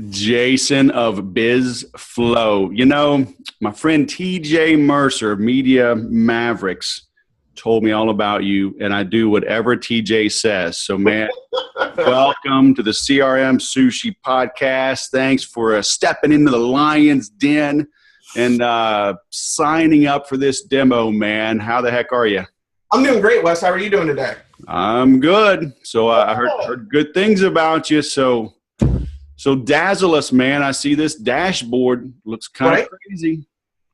Jason of Bizzflo. You know, my friend TJ Mercer of Media Mavericks told me all about you, and I do whatever TJ says. So, man, welcome to the CRM Sushi podcast. Thanks for stepping into the lion's den and signing up for this demo, man. How the heck are you? I'm doing great, Wes. How are you doing today? I'm good. So I heard good things about you. So dazzle us, man. I see this dashboard. Looks kind of crazy.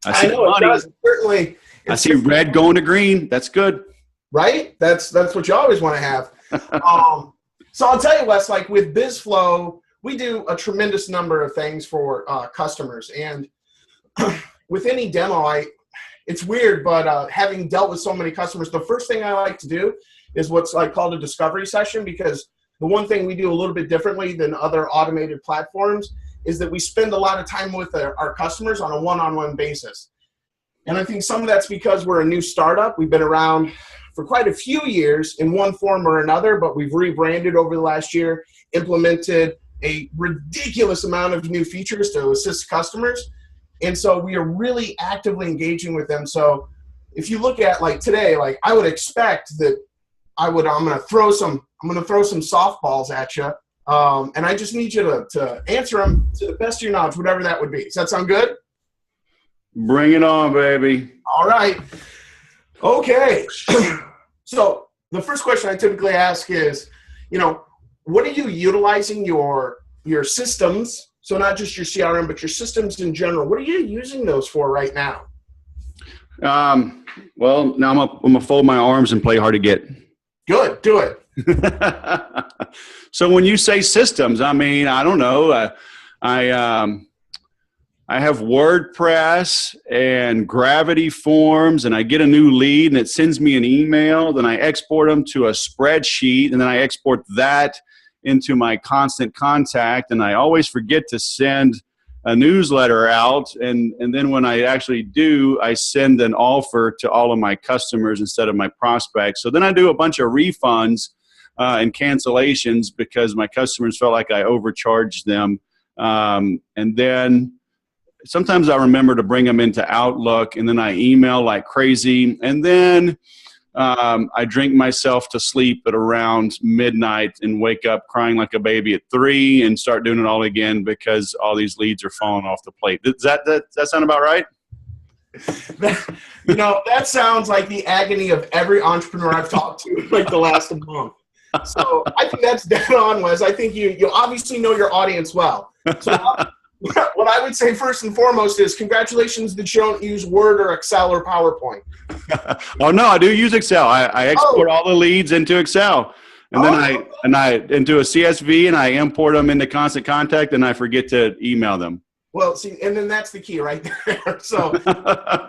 I know it does. Certainly. I see red going to green. That's good. Right? That's what you always want to have. So I'll tell you, Wes, like with Bizzflo, we do a tremendous number of things for customers. And with any demo, it's weird, but having dealt with so many customers, the first thing I like to do is what's like called a discovery session, because the one thing we do a little bit differently than other automated platforms is that we spend a lot of time with our customers on a one-on-one basis. And I think some of that's because we're a new startup. We've been around for quite a few years in one form or another, but we've rebranded over the last year, implemented a ridiculous amount of new features to assist customers. And so we are really actively engaging with them. So if you look at like today, like I would expect that I'm going to throw some softballs at you. And I just need you to answer them to the best of your knowledge, whatever that would be. Does that sound good? Bring it on, baby. All right. Okay. So the first question I typically ask is, what are you utilizing your systems? So not just your CRM, but your systems in general. What are you using those for right now? Well, now I'm going to fold my arms and play hard to get. Good. Do it. So when you say systems, I mean, I don't know. I have WordPress and Gravity Forms, and I get a new lead, and it sends me an email. Then I export them to a spreadsheet, and then I export that into my Constant Contact, and I always forget to send a newsletter out, and then when I actually do, I send an offer to all of my customers instead of my prospects. So then I do a bunch of refunds and cancellations because my customers felt like I overcharged them. And then sometimes I remember to bring them into Outlook, and then I email like crazy. And then I drink myself to sleep at around midnight and wake up crying like a baby at 3 and start doing it all again because all these leads are falling off the plate. Does that sound about right? That sounds like the agony of every entrepreneur I've talked to like the last month. So I think that's dead on, Wes. I think you obviously know your audience well. So what I would say first and foremost is congratulations that you don't use Word or Excel or PowerPoint. Oh no, I do use Excel. I export all the leads into Excel, and then I into a CSV, and I import them into Constant Contact, and I forget to email them. Well, see, and then that's the key right there. So,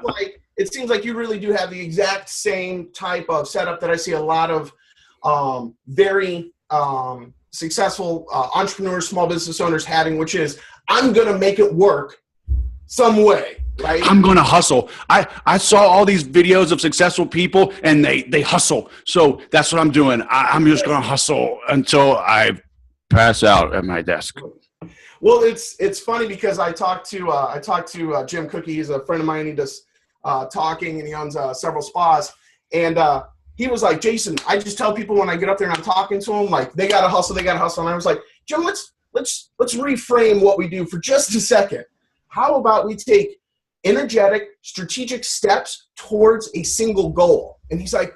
like, it seems like you really do have the exact same type of setup that I see a lot of very successful entrepreneurs, small business owners having, which is, I'm going to make it work some way, right? I'm going to hustle. I saw all these videos of successful people, and they hustle. So that's what I'm doing. I'm just going to hustle until I pass out at my desk. Well, it's funny because I talked to Jim Cookie. He's a friend of mine. He does talking, and he owns several spas. And he was like, Jason, I just tell people when I get up there and I'm talking to them, like, they got to hustle. And I was like, Jim, let's reframe what we do for just a second. How about we take energetic, strategic steps towards a single goal? And he's like,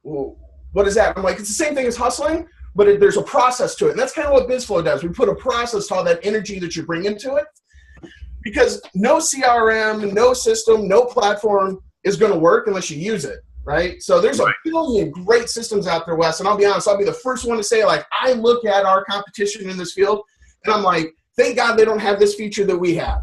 well, what is that? I'm like, it's the same thing as hustling, but there's a process to it. And that's kind of what Bizzflo does. We put a process to all that energy that you bring into it, because no CRM, no system, no platform is going to work unless you use it. Right? So there's a billion great systems out there, Wes, and I'll be honest, I'll be the first one to say, like, I look at our competition in this field, and I'm like, thank God they don't have this feature that we have.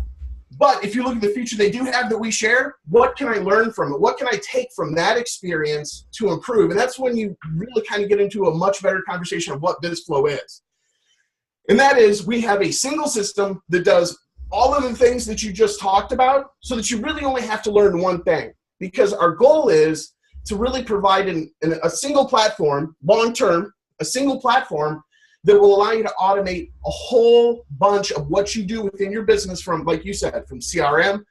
But if you look at the feature they do have that we share, what can I learn from it? What can I take from that experience to improve? And that's when you really kind of get into a much better conversation of what Bizzflo is. And that is, we have a single system that does all of the things that you just talked about, so that you really only have to learn one thing. Because our goal is to really provide a single platform, long-term, a single platform that will allow you to automate a whole bunch of what you do within your business from, like you said, from CRM,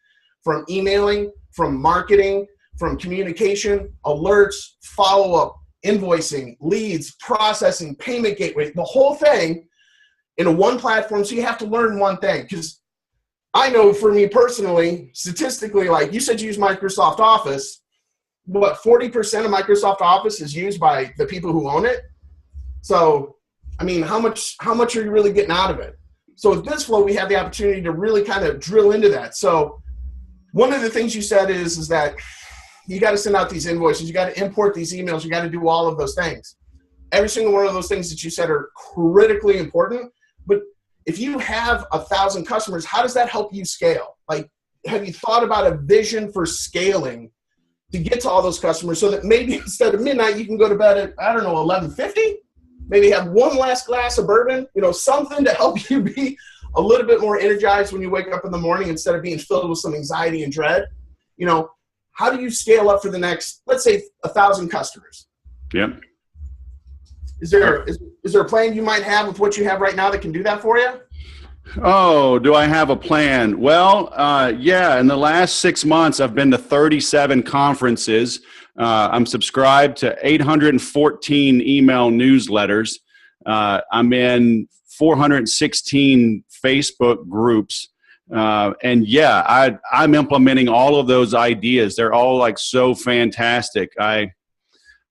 from emailing, from marketing, from communication, alerts, follow-up, invoicing, leads, processing, payment gateway, the whole thing in a one platform. So you have to learn one thing, because I know for me personally, statistically, like you said, you use Microsoft Office, but 40% of Microsoft Office is used by the people who own it. So, I mean, how much are you really getting out of it? So with Bizzflo, we have the opportunity to really kind of drill into that. So one of the things you said is that you got to send out these invoices, you got to import these emails, you got to do all of those things. Every single one of those things that you said are critically important. But if you have 1,000 customers, how does that help you scale? Like, have you thought about a vision for scaling to get to all those customers so that maybe instead of midnight, you can go to bed at, I don't know, 11:50? Maybe have one last glass of bourbon, something to help you be a little bit more energized when you wake up in the morning instead of being filled with some anxiety and dread. How do you scale up for the next, let's say, 1,000 customers? Yep. Is there a plan you might have with what you have right now that can do that for you? Oh, do I have a plan? Well, yeah, in the last 6 months, I've been to 37 conferences. I'm subscribed to 814 email newsletters. I'm in 416 Facebook groups. And yeah, I'm implementing all of those ideas. They're all like so fantastic.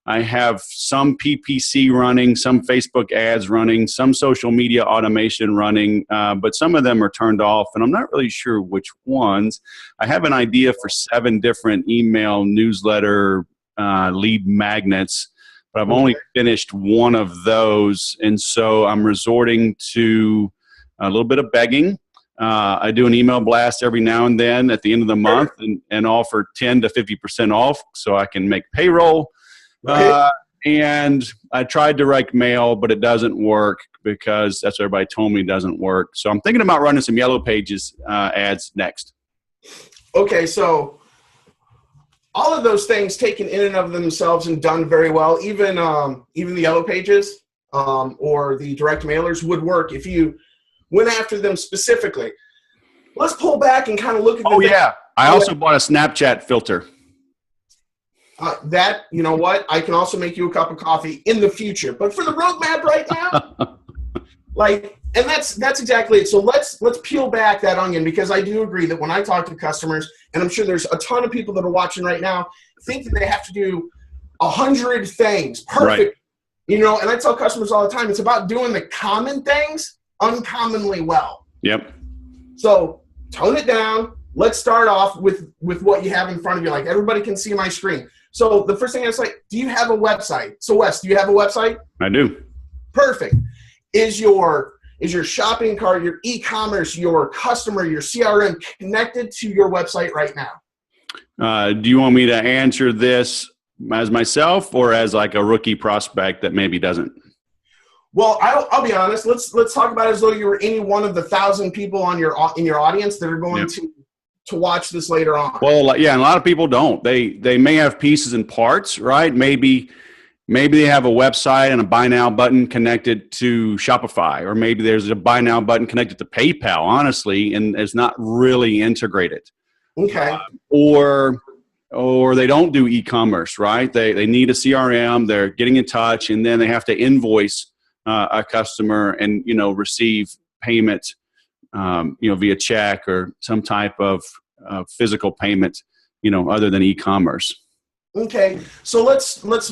I have some PPC running, some Facebook ads running, some social media automation running, but some of them are turned off, and I'm not really sure which ones. I have an idea for 7 different email newsletter lead magnets, but I've only finished one of those, and so I'm resorting to a little bit of begging. I do an email blast every now and then at the end of the month and offer 10 to 50% off so I can make payroll. And I tried direct mail, but it doesn't work because that's what everybody told me doesn't work. So I'm thinking about running some Yellow Pages ads next. Okay, so all of those things taken in and of themselves and done very well, even the Yellow Pages or the direct mailers would work if you went after them specifically. Let's pull back and kind of look at the yeah. I also bought a Snapchat filter. You know what? I can also make you a cup of coffee in the future. But for the roadmap right now, and that's exactly it. So let's peel back that onion, because I do agree that when I talk to customers, and I'm sure there's a ton of people that are watching right now, think that they have to do 100 things perfect. Right. And I tell customers all the time, it's about doing the common things uncommonly well. Yep. So tone it down. Let's start off with what you have in front of you. Like, everybody can see my screen. So the first thing I was like, do you have a website? So Wes, do you have a website? I do. Perfect. Is your shopping cart, your e-commerce, your customer, your CRM connected to your website right now? Do you want me to answer this as myself or as like a rookie prospect that maybe doesn't? Well, I'll be honest. Let's talk about it as though you were any one of the 1,000 people in your audience that are going to watch this later on. Well, yeah, and a lot of people don't. They may have pieces and parts, right? Maybe they have a website and a buy now button connected to Shopify, or maybe there's a buy now button connected to PayPal, honestly, and it's not really integrated. Okay. Or they don't do e-commerce, right? They need a CRM, they're getting in touch, and then they have to invoice a customer and, receive payment, via check or some type of physical payment, other than e-commerce. Okay. So let's once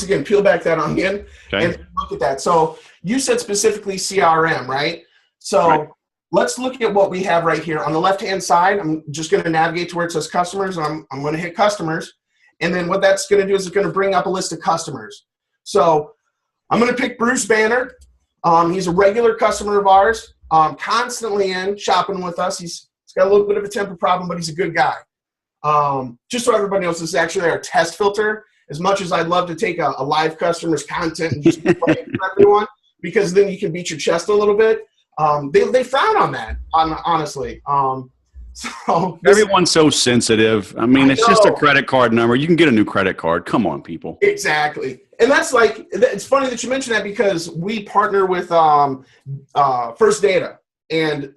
again peel back that onion and look at that. So you said specifically CRM, right? So let's look at what we have right here on the left-hand side. I'm just going to navigate to where it says customers, and I'm going to hit customers. And then what that's going to do is it's going to bring up a list of customers. So I'm going to pick Bruce Banner. He's a regular customer of ours, constantly shopping with us. He's got a little bit of a temper problem, but he's a good guy. Just so everybody knows, this is actually our test filter. As much as I'd love to take a live customer's content and just play it for everyone, because then you can beat your chest a little bit. They frown on that, honestly. So everyone's so sensitive. I mean, it's just a credit card number. You can get a new credit card. Come on, people. Exactly. And that's like, it's funny that you mention that because we partner with First Data, and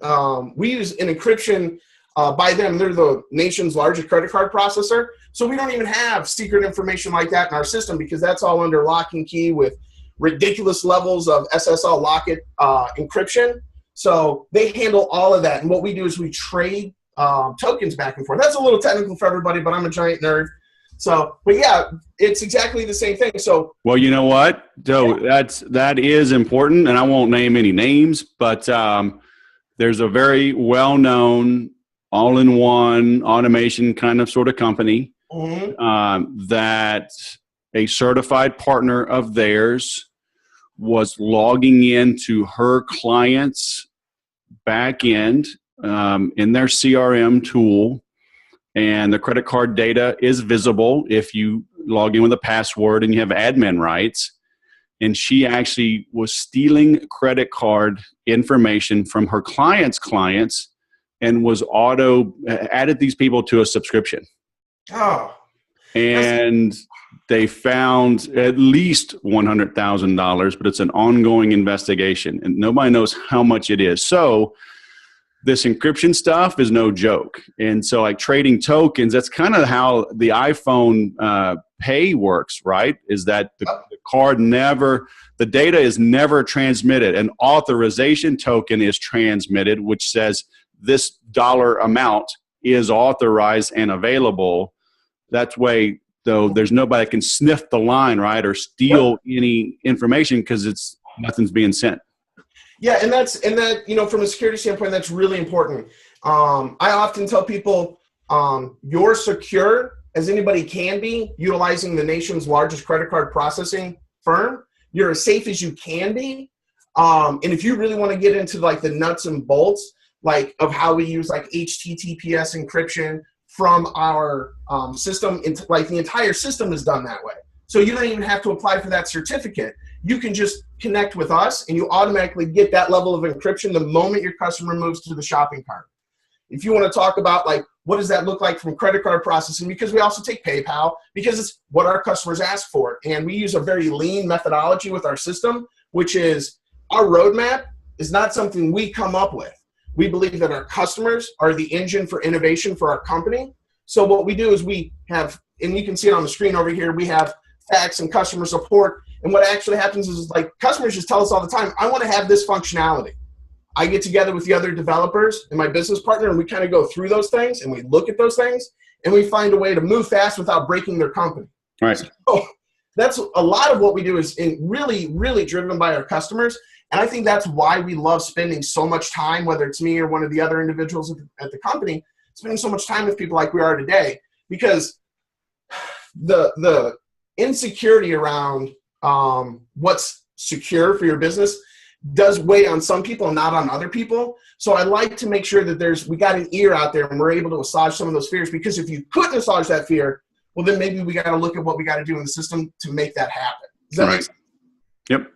we use an encryption by them. They're the nation's largest credit card processor. So we don't even have secret information like that in our system because that's all under lock and key with ridiculous levels of SSL locket encryption. So they handle all of that. And what we do is we trade tokens back and forth. That's a little technical for everybody, but I'm a giant nerd. So, but yeah, it's exactly the same thing. So, well, you know what? So that is important, and I won't name any names, but there's a very well-known all-in-one automation kind of sort of company that a certified partner of theirs was logging into her client's back end in their CRM tool, and the credit card data is visible if you log in with a password and you have admin rights. And she actually was stealing credit card information from her clients' clients and was added these people to a subscription. Oh. And they found at least $100,000, but it's an ongoing investigation and nobody knows how much it is. So this encryption stuff is no joke. And so like trading tokens, that's kind of how the iPhone pay works, right? Is that the card the data is never transmitted. An authorization token is transmitted, which says this dollar amount is authorized and available. That way, though, there's nobody that can sniff the line, right, or steal any information because nothing's being sent. Yeah, and that from a security standpoint, that's really important. I often tell people, you're secure as anybody can be, utilizing the nation's largest credit card processing firm. You're as safe as you can be. And if you really want to get into like the nuts and bolts, like of how we use like HTTPS encryption from our system, like the entire system is done that way. So you don't even have to apply for that certificate. You can just connect with us and you automatically get that level of encryption the moment your customer moves to the shopping cart. If you want to talk about like, what does that look like from credit card processing? Because we also take PayPal because it's what our customers ask for. And we use a very lean methodology with our system, which is our roadmap is not something we come up with. We believe that our customers are the engine for innovation for our company. So what we do is we have, and you can see it on the screen over here, we have fax and customer support. And what actually happens is like customers just tell us all the time, I want to have this functionality. I get together with the other developers and my business partner, and we kind of go through those things and we look at those things and we find a way to move fast without breaking their company. Right. So that's a lot of what we do is really, really driven by our customers. And I think that's why we love spending so much time, whether it's me or one of the other individuals at the company, spending so much time with people like we are today, because the insecurity around what's secure for your business does weigh on some people and not on other people. So I like to make sure that we got an ear out there and we're able to massage some of those fears, because if you couldn't massage that fear, well, then maybe we got to look at what we got to do in the system to make that happen. Does that make sense? Yep.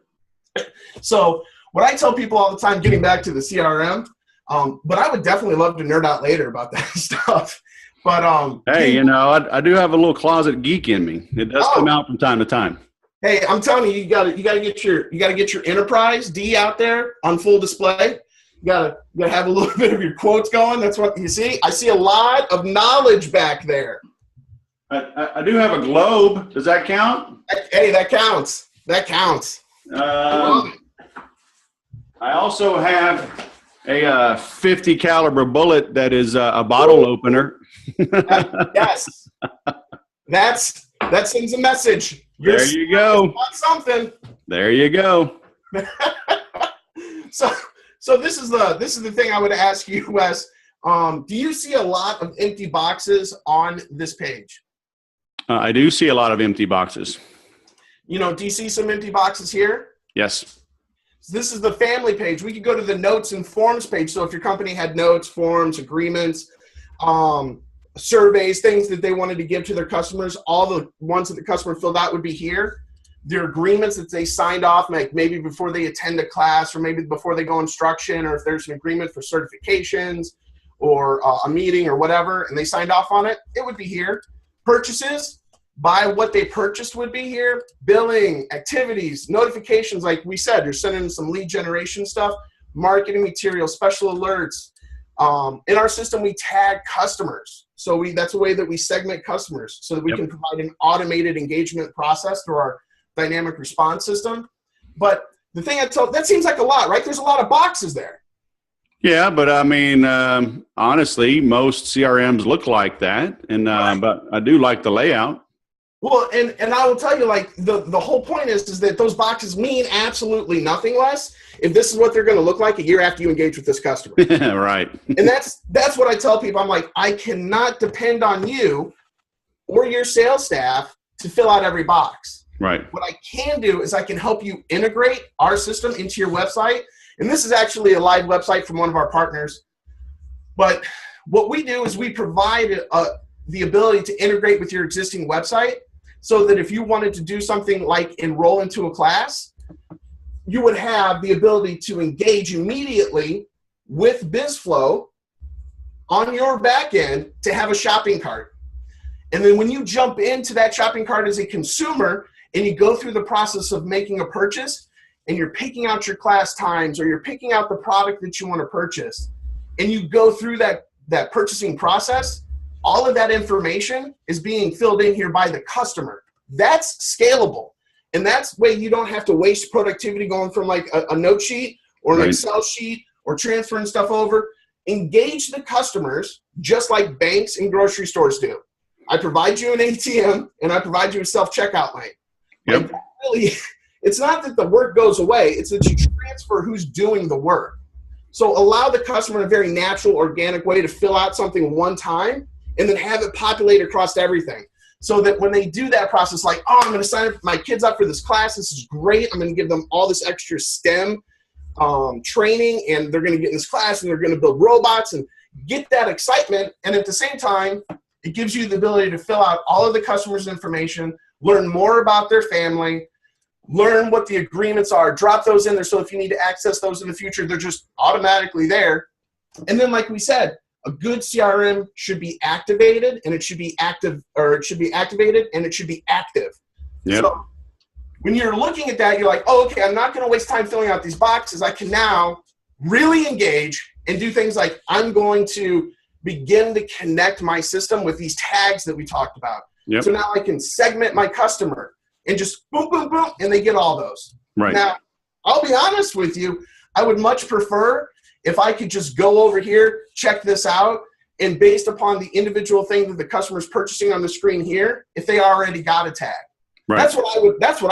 So what I tell people all the time, getting back to the CRM, but I would definitely love to nerd out later about that stuff. But hey, I do have a little closet geek in me. It does come out from time to time. Hey, I'm telling you, you gotta get your enterprise D out there on full display. You gotta have a little bit of your quotes going. That's what you see. I see a lot of knowledge back there. I do have a globe. Does that count? Hey, that counts. That counts. I also have a 50 caliber bullet that is a bottle opener. Yes, that sends a message. There you go. Something. There you go. So this is the thing I would ask you, Wes. Do you see a lot of empty boxes on this page? I do see a lot of empty boxes. Do you see some empty boxes here? Yes. So this is the family page. We could go to the notes and forms page. So if your company had notes, forms, agreements, surveys, things that they wanted to give to their customers, all the ones that the customer filled out would be here. Their agreements that they signed off, like maybe before they attend a class or maybe before they go instruction, or if there's an agreement for certifications, or a meeting or whatever, and they signed off on it, it would be here. Purchases, by what they purchased would be here. Billing, activities, notifications, like we said, you're sending some lead generation stuff, marketing materials, special alerts. In our system, we tag customers. So that's a way that we segment customers so that we can provide an automated engagement process through our dynamic response system. But the thing that seems like a lot, right? There's a lot of boxes there. Yeah, but I mean, honestly, most CRMs look like that, and but I do like the layout. Well, and I will tell you, like, the whole point is that those boxes mean absolutely nothing less if this is what they're going to look like a year after you engage with this customer. Right. And that's what I tell people. I'm like, I cannot depend on you or your sales staff to fill out every box. Right. What I can do is I can help you integrate our system into your website. And this is actually a live website from one of our partners. But what we do is we provide the ability to integrate with your existing website so that if you wanted to do something like enroll into a class, you would have the ability to engage immediately with Bizzflo on your back end to have a shopping cart. And then when you jump into that shopping cart as a consumer and you go through the process of making a purchase and you're picking out your class times or you're picking out the product that you want to purchase and you go through that purchasing process, all of that information is being filled in here by the customer. That's scalable. And that's way you don't have to waste productivity going from like a note sheet or an Excel sheet or transferring stuff over. Engage the customers just like banks and grocery stores do. I provide you an ATM and I provide you a self-checkout lane. Yep. Like, really, it's not that the work goes away. It's that you transfer who's doing the work. So allow the customer in a very natural, organic way to fill out something one time and then have it populate across everything. So that when they do that process, like, oh, I'm going to sign my kids up for this class. This is great. I'm going to give them all this extra STEM training, and they're going to get in this class, and they're going to build robots and get that excitement. And at the same time, it gives you the ability to fill out all of the customer's information, learn more about their family, learn what the agreements are, drop those in there so if you need to access those in the future, they're just automatically there. And then, like we said, a good CRM should be activated, and it should be active, or it should be activated, and it should be active. Yep. So when you're looking at that, you're like, oh, okay, I'm not going to waste time filling out these boxes. I can now really engage and do things like I'm going to begin to connect my system with these tags that we talked about. Yep. So now I can segment my customer and just boom, boom, boom, and they get all those. Right. Now, I'll be honest with you, I would much prefer if I could just go over here, check this out, and based upon the individual thing that the customer's purchasing on the screen here, if they already got a tag. Right. That's what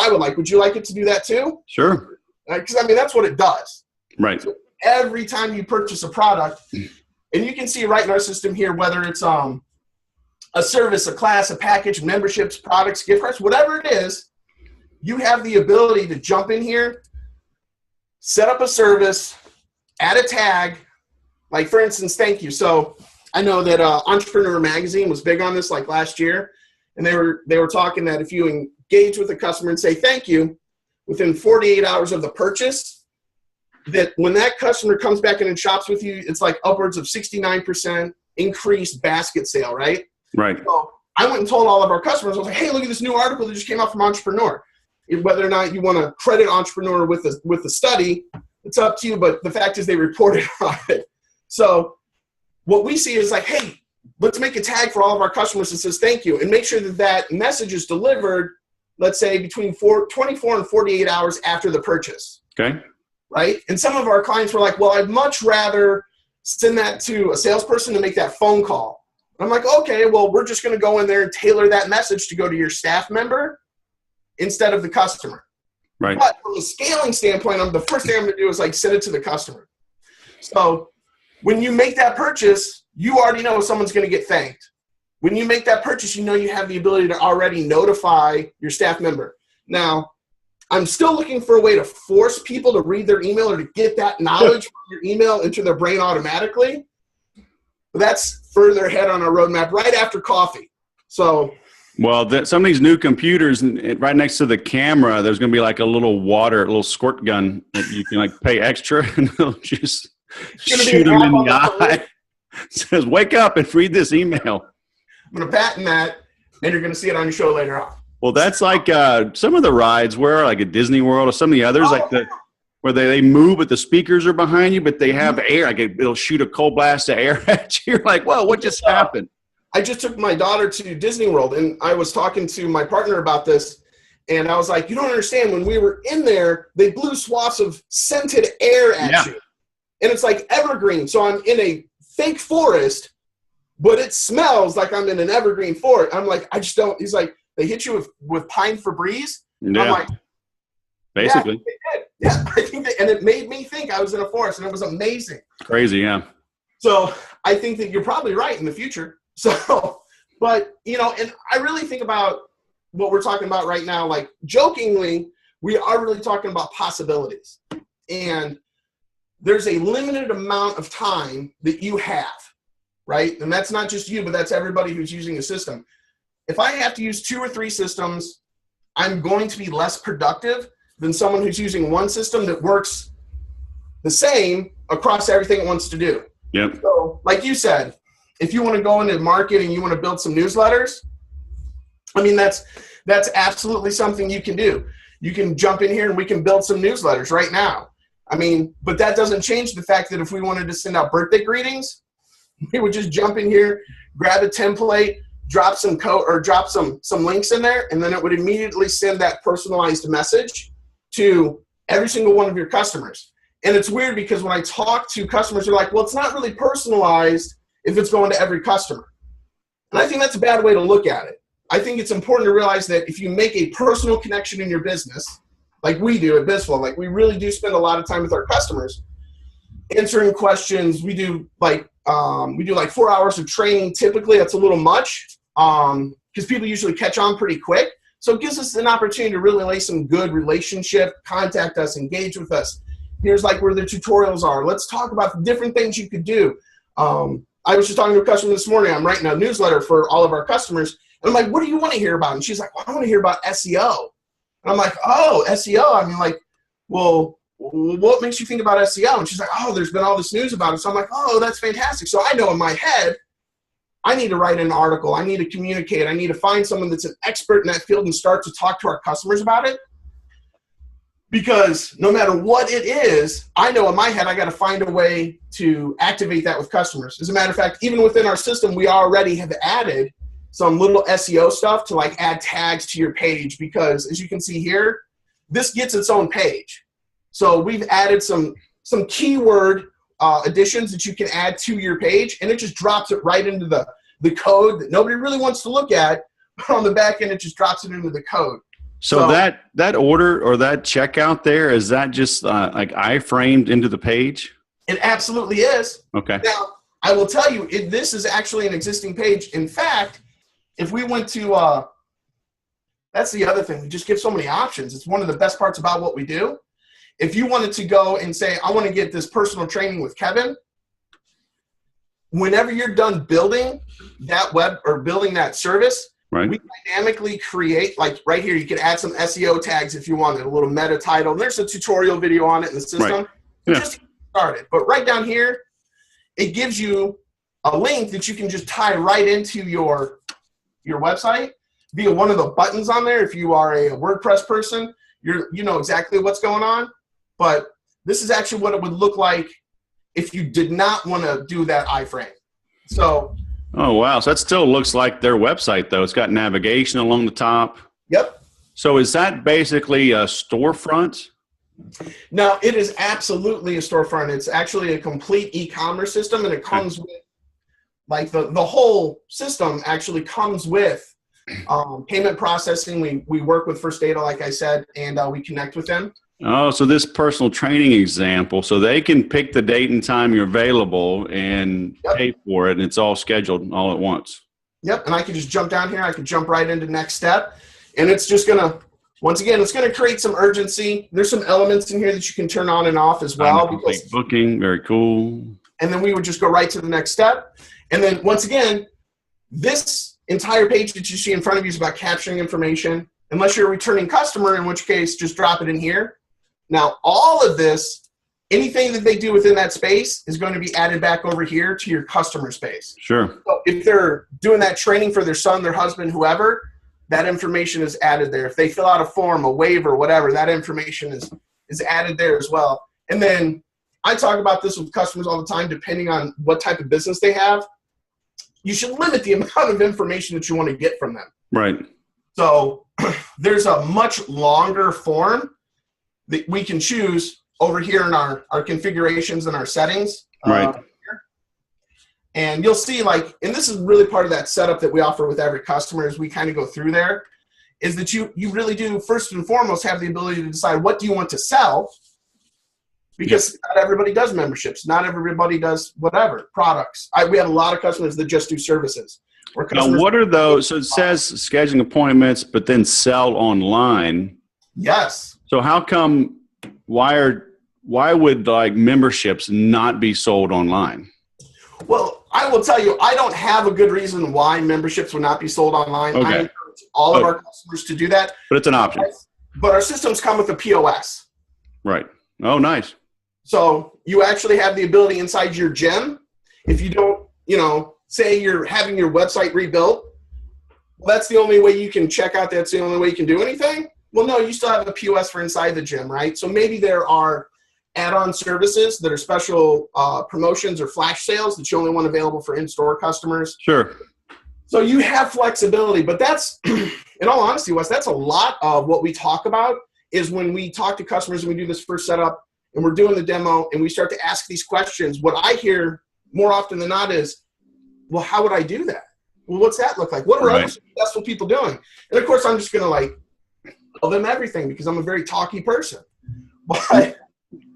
I would like. Would you like it to do that too? Sure. Because I mean, that's what it does. Right. So every time you purchase a product, and you can see right in our system here, whether it's a service, a class, a package, memberships, products, gift cards, whatever it is, you have the ability to jump in here, set up a service, add a tag, like for instance, thank you. So I know that Entrepreneur Magazine was big on this like last year, and they were talking that if you engage with a customer and say thank you within 48 hours of the purchase, that when that customer comes back in and shops with you, it's like upwards of 69% increased basket sale, right? Right. So I went and told all of our customers, I was like, hey, look at this new article that just came out from Entrepreneur. Whether or not you want to credit Entrepreneur with the study, it's up to you, but the fact is they reported on it. So what we see is like, hey, let's make a tag for all of our customers that says thank you, and make sure that that message is delivered, let's say, between 24 and 48 hours after the purchase. Okay. Right? And some of our clients were like, well, I'd much rather send that to a salesperson to make that phone call. And I'm like, okay, well, we're just going to go in there and tailor that message to go to your staff member instead of the customer. Right. But from a scaling standpoint, the first thing I'm going to do is like send it to the customer. So when you make that purchase, you already know someone's going to get thanked. When you make that purchase, you know you have the ability to already notify your staff member. Now, I'm still looking for a way to force people to read their email or to get that knowledge from your email into their brain automatically. But that's further ahead on our roadmap, right after coffee. So, well, some of these new computers, right next to the camera, there's going to be like a little squirt gun that you can like pay extra and it'll just shoot them in the eye. says, wake up and read this email. I'm going to patent that, and you're going to see it on your show later on. Well, that's like some of the rides where, like at Disney World or some of the others, where they move, but the speakers are behind you, but they have air. Like it'll shoot a cold blast of air at you. You're like, whoa, what just happened? I just took my daughter to Disney World, and I was talking to my partner about this, and I was like, you don't understand. When we were in there, they blew swaths of scented air at you. And it's like evergreen. So I'm in a fake forest, but it smells like I'm in an evergreen forest. I'm like, I just don't. He's like, they hit you with pine Febreze. Yeah. I'm like, basically. Yeah, I think and it made me think I was in a forest, and it was amazing. Crazy, yeah. So I think that you're probably right in the future. So, but, you know, and I really think about what we're talking about right now, like jokingly, we are really talking about possibilities. And there's a limited amount of time that you have, right? And that's not just you, but that's everybody who's using a system. If I have to use 2 or 3 systems, I'm going to be less productive than someone who's using one system that works the same across everything it wants to do. Yep. So, like you said, if you want to go into marketing, you want to build some newsletters, I mean, that's absolutely something you can do. You can jump in here and we can build some newsletters right now. I mean, but that doesn't change the fact that if we wanted to send out birthday greetings, we would just jump in here, grab a template, drop some code or drop some links in there, and then it would immediately send that personalized message to every single one of your customers. And it's weird because when I talk to customers, they're like, well, it's not really personalized if it's going to every customer. And I think that's a bad way to look at it. I think it's important to realize that if you make a personal connection in your business, like we do at Bizzflo, like we really do spend a lot of time with our customers, answering questions. We do like 4 hours of training. Typically, that's a little much because people usually catch on pretty quick. So it gives us an opportunity to really lay some good relationship, contact us, engage with us. Here's like where the tutorials are. Let's talk about the different things you could do. I was just talking to a customer this morning. I'm writing a newsletter for all of our customers. And I'm like, what do you want to hear about? And she's like, well, I want to hear about SEO. And I'm like, oh, SEO. I mean, like, well, what makes you think about SEO? And she's like, oh, there's been all this news about it. So I'm like, oh, that's fantastic. So I know in my head, I need to write an article. I need to communicate. I need to find someone that's an expert in that field and start to talk to our customers about it. Because no matter what it is, I know in my head, I got to find a way to activate that with customers. As a matter of fact, even within our system, we already have added some little SEO stuff to like add tags to your page, because as you can see here, this gets its own page. So we've added some keyword additions that you can add to your page, and it just drops it right into the code that nobody really wants to look at. But on the back end, it just drops it into the code. So that order or that checkout there, is that just like iframed into the page? It absolutely is. Okay. Now, I will tell you, this is actually an existing page. In fact, if we went to, that's the other thing. We just give so many options. It's one of the best parts about what we do. If you wanted to go and say, I want to get this personal training with Kevin, whenever you're done building that web or building that service, right, we dynamically create, like right here, you can add some SEO tags if you wanted, a little meta title. There's a tutorial video on it in the system. Right. Yeah. Just started. But right down here, it gives you a link that you can just tie right into your website via one of the buttons on there. If you are a WordPress person, you know exactly what's going on. But this is actually what it would look like if you did not want to do that iframe. So. Oh, wow. So that still looks like their website, though. It's got navigation along the top. Yep. So is that basically a storefront? No, it is absolutely a storefront. It's actually a complete e-commerce system, and it comes with, like, the whole system actually comes with payment processing. We work with First Data, like I said, and we connect with them. Oh, so this personal training example, so they can pick the date and time you're available and pay for it, and it's all scheduled all at once. Yep, and I can just jump down here. I can jump right into next step, and it's just going to, once again, it's going to create some urgency. There's some elements in here that you can turn on and off as well. Because booking, very cool. And then we would just go right to the next step. And then, once again, this entire page that you see in front of you is about capturing information, unless you're a returning customer, in which case, just drop it in here. Now, all of this anything that they do within that space is going to be added back over here to your customer space. Sure. So if they're doing that training for their son, their husband, whoever, that information is added there. If they fill out a form, a waiver, whatever, that information is added there as well. And then I talk about this with customers all the time, depending on what type of business they have. You should limit the amount of information that you want to get from them. Right. So there's a much longer form that we can choose over here in our configurations and our settings. Right. And you'll see, like, and this is really part of that setup that we offer with every customer as we kind of go through there, is that you really do, first and foremost, have the ability to decide what do you want to sell, because not everybody does memberships. Not everybody does whatever, products. We have a lot of customers that just do services. Now, what are those? So it says scheduling appointments, but then sell online. Yes. So how come, why would like memberships not be sold online? Well, I will tell you, I don't have a good reason why memberships would not be sold online. Okay. I encourage all of our customers to do that. But it's an option. But our systems come with a POS. Right. Oh, nice. So you actually have the ability inside your gym. If you don't, say you're having your website rebuilt, well, that's the only way you can check out. That's the only way you can do anything. Well, no, you still have a POS for inside the gym, right? So maybe there are add-on services that are special promotions or flash sales that you only want available for in-store customers. Sure. So you have flexibility, but that's, in all honesty, Wes, that's a lot of what we talk about is when we talk to customers and we do this first setup and we're doing the demo and we start to ask these questions. What I hear more often than not is, well, how would I do that? Well, what's that look like? What are other successful people doing? And of course, I'm just going to tell them everything because I'm a very talky person. But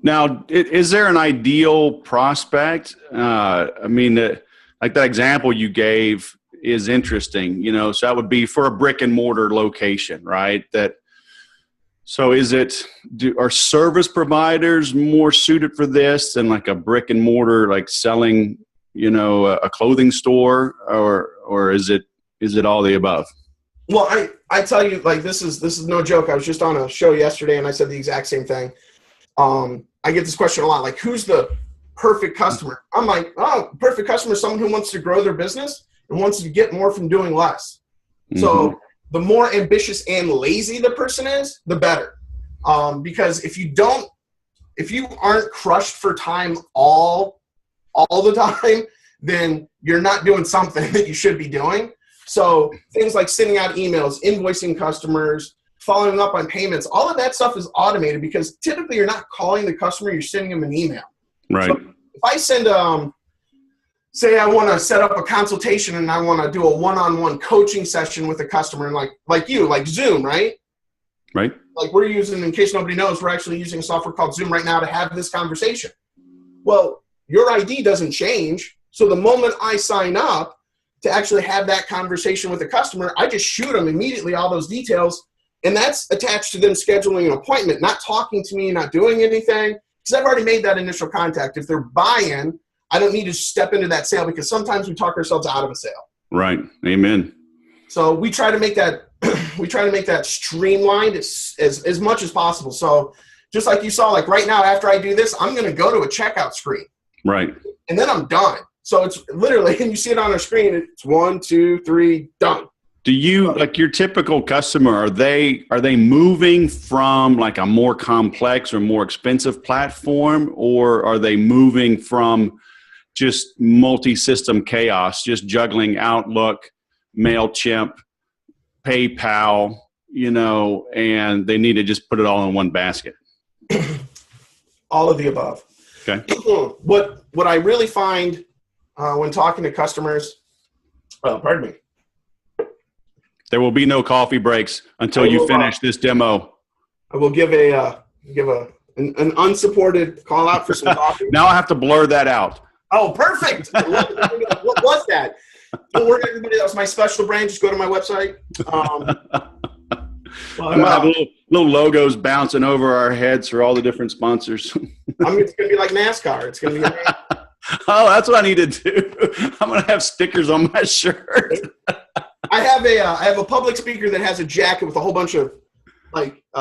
now, is there an ideal prospect? Like that example you gave is interesting, so that would be for a brick and mortar location, right? So are service providers more suited for this than like a brick and mortar, like selling, a clothing store, or is it all the above? Well, I tell you, like, this is no joke. I was just on a show yesterday and I said the exact same thing. I get this question a lot, like, who's the perfect customer? I'm like, perfect customer is someone who wants to grow their business and wants to get more from doing less. Mm-hmm. So the more ambitious and lazy the person is, the better. Because if you aren't crushed for time all the time, then you're not doing something that you should be doing. So things like sending out emails, invoicing customers, following up on payments, all of that stuff is automated because typically you're not calling the customer, you're sending them an email. Right. So if I send, say I want to set up a consultation and I want to do a one-on-one coaching session with a customer, and like Zoom, right? Right. Like we're using, in case nobody knows, we're actually using a software called Zoom right now to have this conversation. Well, your ID doesn't change. So the moment I sign up to actually have that conversation with the customer, I just shoot them immediately all those details. And that's attached to them scheduling an appointment, not talking to me, not doing anything, because I've already made that initial contact. If they're buying, I don't need to step into that sale because sometimes we talk ourselves out of a sale. Right. Amen. So we try to make that streamlined as much as possible. So just like you saw, like right now, after I do this, I'm going to go to a checkout screen. Right. And then I'm done. So it's literally, and you see it on our screen, it's 1, 2, 3, done. Do you, like your typical customer, are they moving from like a more complex or more expensive platform, or are they moving from just multi-system chaos, just juggling Outlook, MailChimp, PayPal, and they need to just put it all in one basket? All of the above. Okay. What I really find when talking to customers, pardon me. There will be no coffee breaks until you finish this demo. I will give an unsupported call out for some coffee. Now I have to blur that out. Oh, perfect. What was that? Don't worry, everybody. That was my special brand. Just go to my website. I'm going to have little logos bouncing over our heads for all the different sponsors. It's going to be like NASCAR. It's going to be. Oh, that's what I need to do. I'm going to have stickers on my shirt. I have a public speaker that has a jacket with a whole bunch of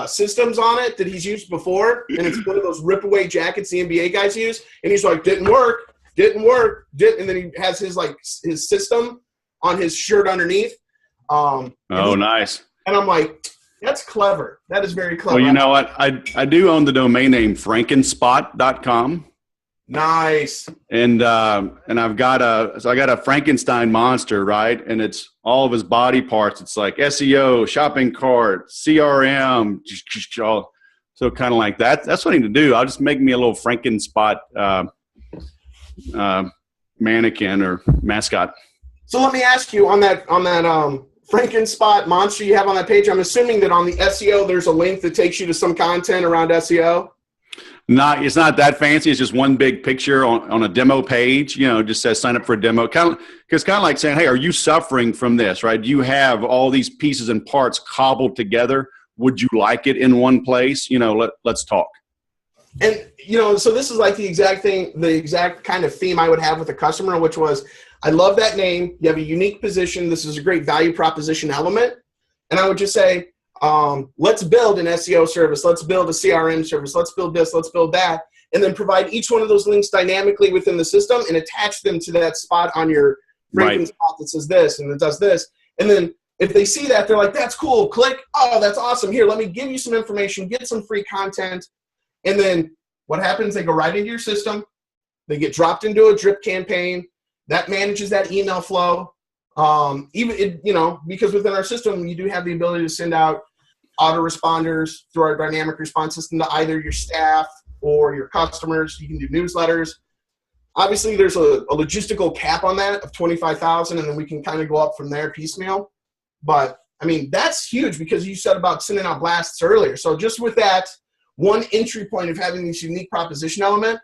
systems on it that he's used before, and it's one of those rip-away jackets the NBA guys use, and he's like, didn't work, and then he has his system on his shirt underneath. Nice. And I'm like, that's clever. That is very clever. Well, you know what? I do own the domain name frankenspot.com. Nice. And I got a Frankenstein monster, right? And it's all of his body parts. It's like SEO, shopping cart, CRM, so kind of like that. That's what I need to do. I'll just make me a little Frankenspot mannequin or mascot. So let me ask you on that Frankenspot monster you have on that page. I'm assuming that on the SEO there's a link that takes you to some content around SEO. It's not that fancy. It's just one big picture on a demo page. Just says sign up for a demo. Kind of like saying, hey, are you suffering from this? Right? Do you have all these pieces and parts cobbled together? Would you like it in one place? Let's talk. And so this is like the exact kind of theme I would have with a customer, which was, I love that name. You have a unique position. This is a great value proposition element. And I would just say, let's build an SEO service. Let's build a CRM service. Let's build this. Let's build that. And then provide each one of those links dynamically within the system and attach them to that spot on your Franken spot that says this and it does this. And then if they see that, they're like, that's cool. Click. Oh, that's awesome. Here, let me give you some information, get some free content. And then what happens? They go right into your system. They get dropped into a drip campaign that manages that email flow. Because within our system, you do have the ability to send out autoresponders through our dynamic response system to either your staff or your customers. You can do newsletters. Obviously, there's a logistical cap on that of 25,000, and then we can kind of go up from there piecemeal. But I mean, that's huge because you said about sending out blasts earlier. So just with that one entry point of having this unique proposition element,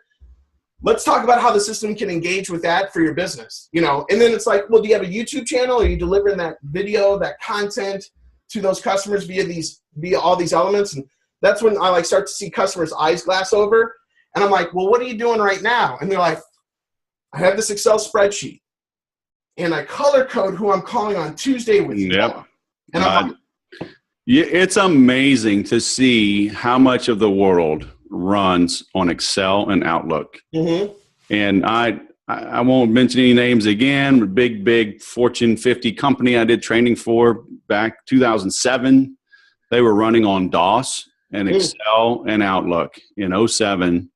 let's talk about how the system can engage with that for your business, and then it's like, well, do you have a YouTube channel? Are you delivering that video, that content to those customers via all these elements? And that's when I start to see customers' eyes glass over. And I'm like, well, what are you doing right now? And they're like, I have this Excel spreadsheet and I color code who I'm calling on Tuesday with you. Yep. And I'm like, it's amazing to see how much of the world runs on Excel and Outlook. Mm-hmm. And I won't mention any names again. Big Fortune 50 company I did training for back 2007. They were running on DOS and Excel and Outlook in 2007,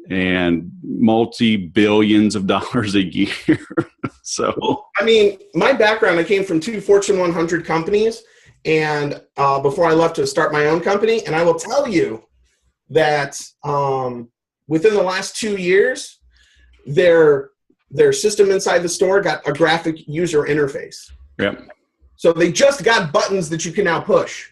and multi-billions of dollars a year. So, well, I mean, my background, I came from 2 Fortune 100 companies, and before I left to start my own company, and I will tell you that within the last 2 years, their system inside the store got a graphic user interface. Yep. So they just got buttons that you can now push.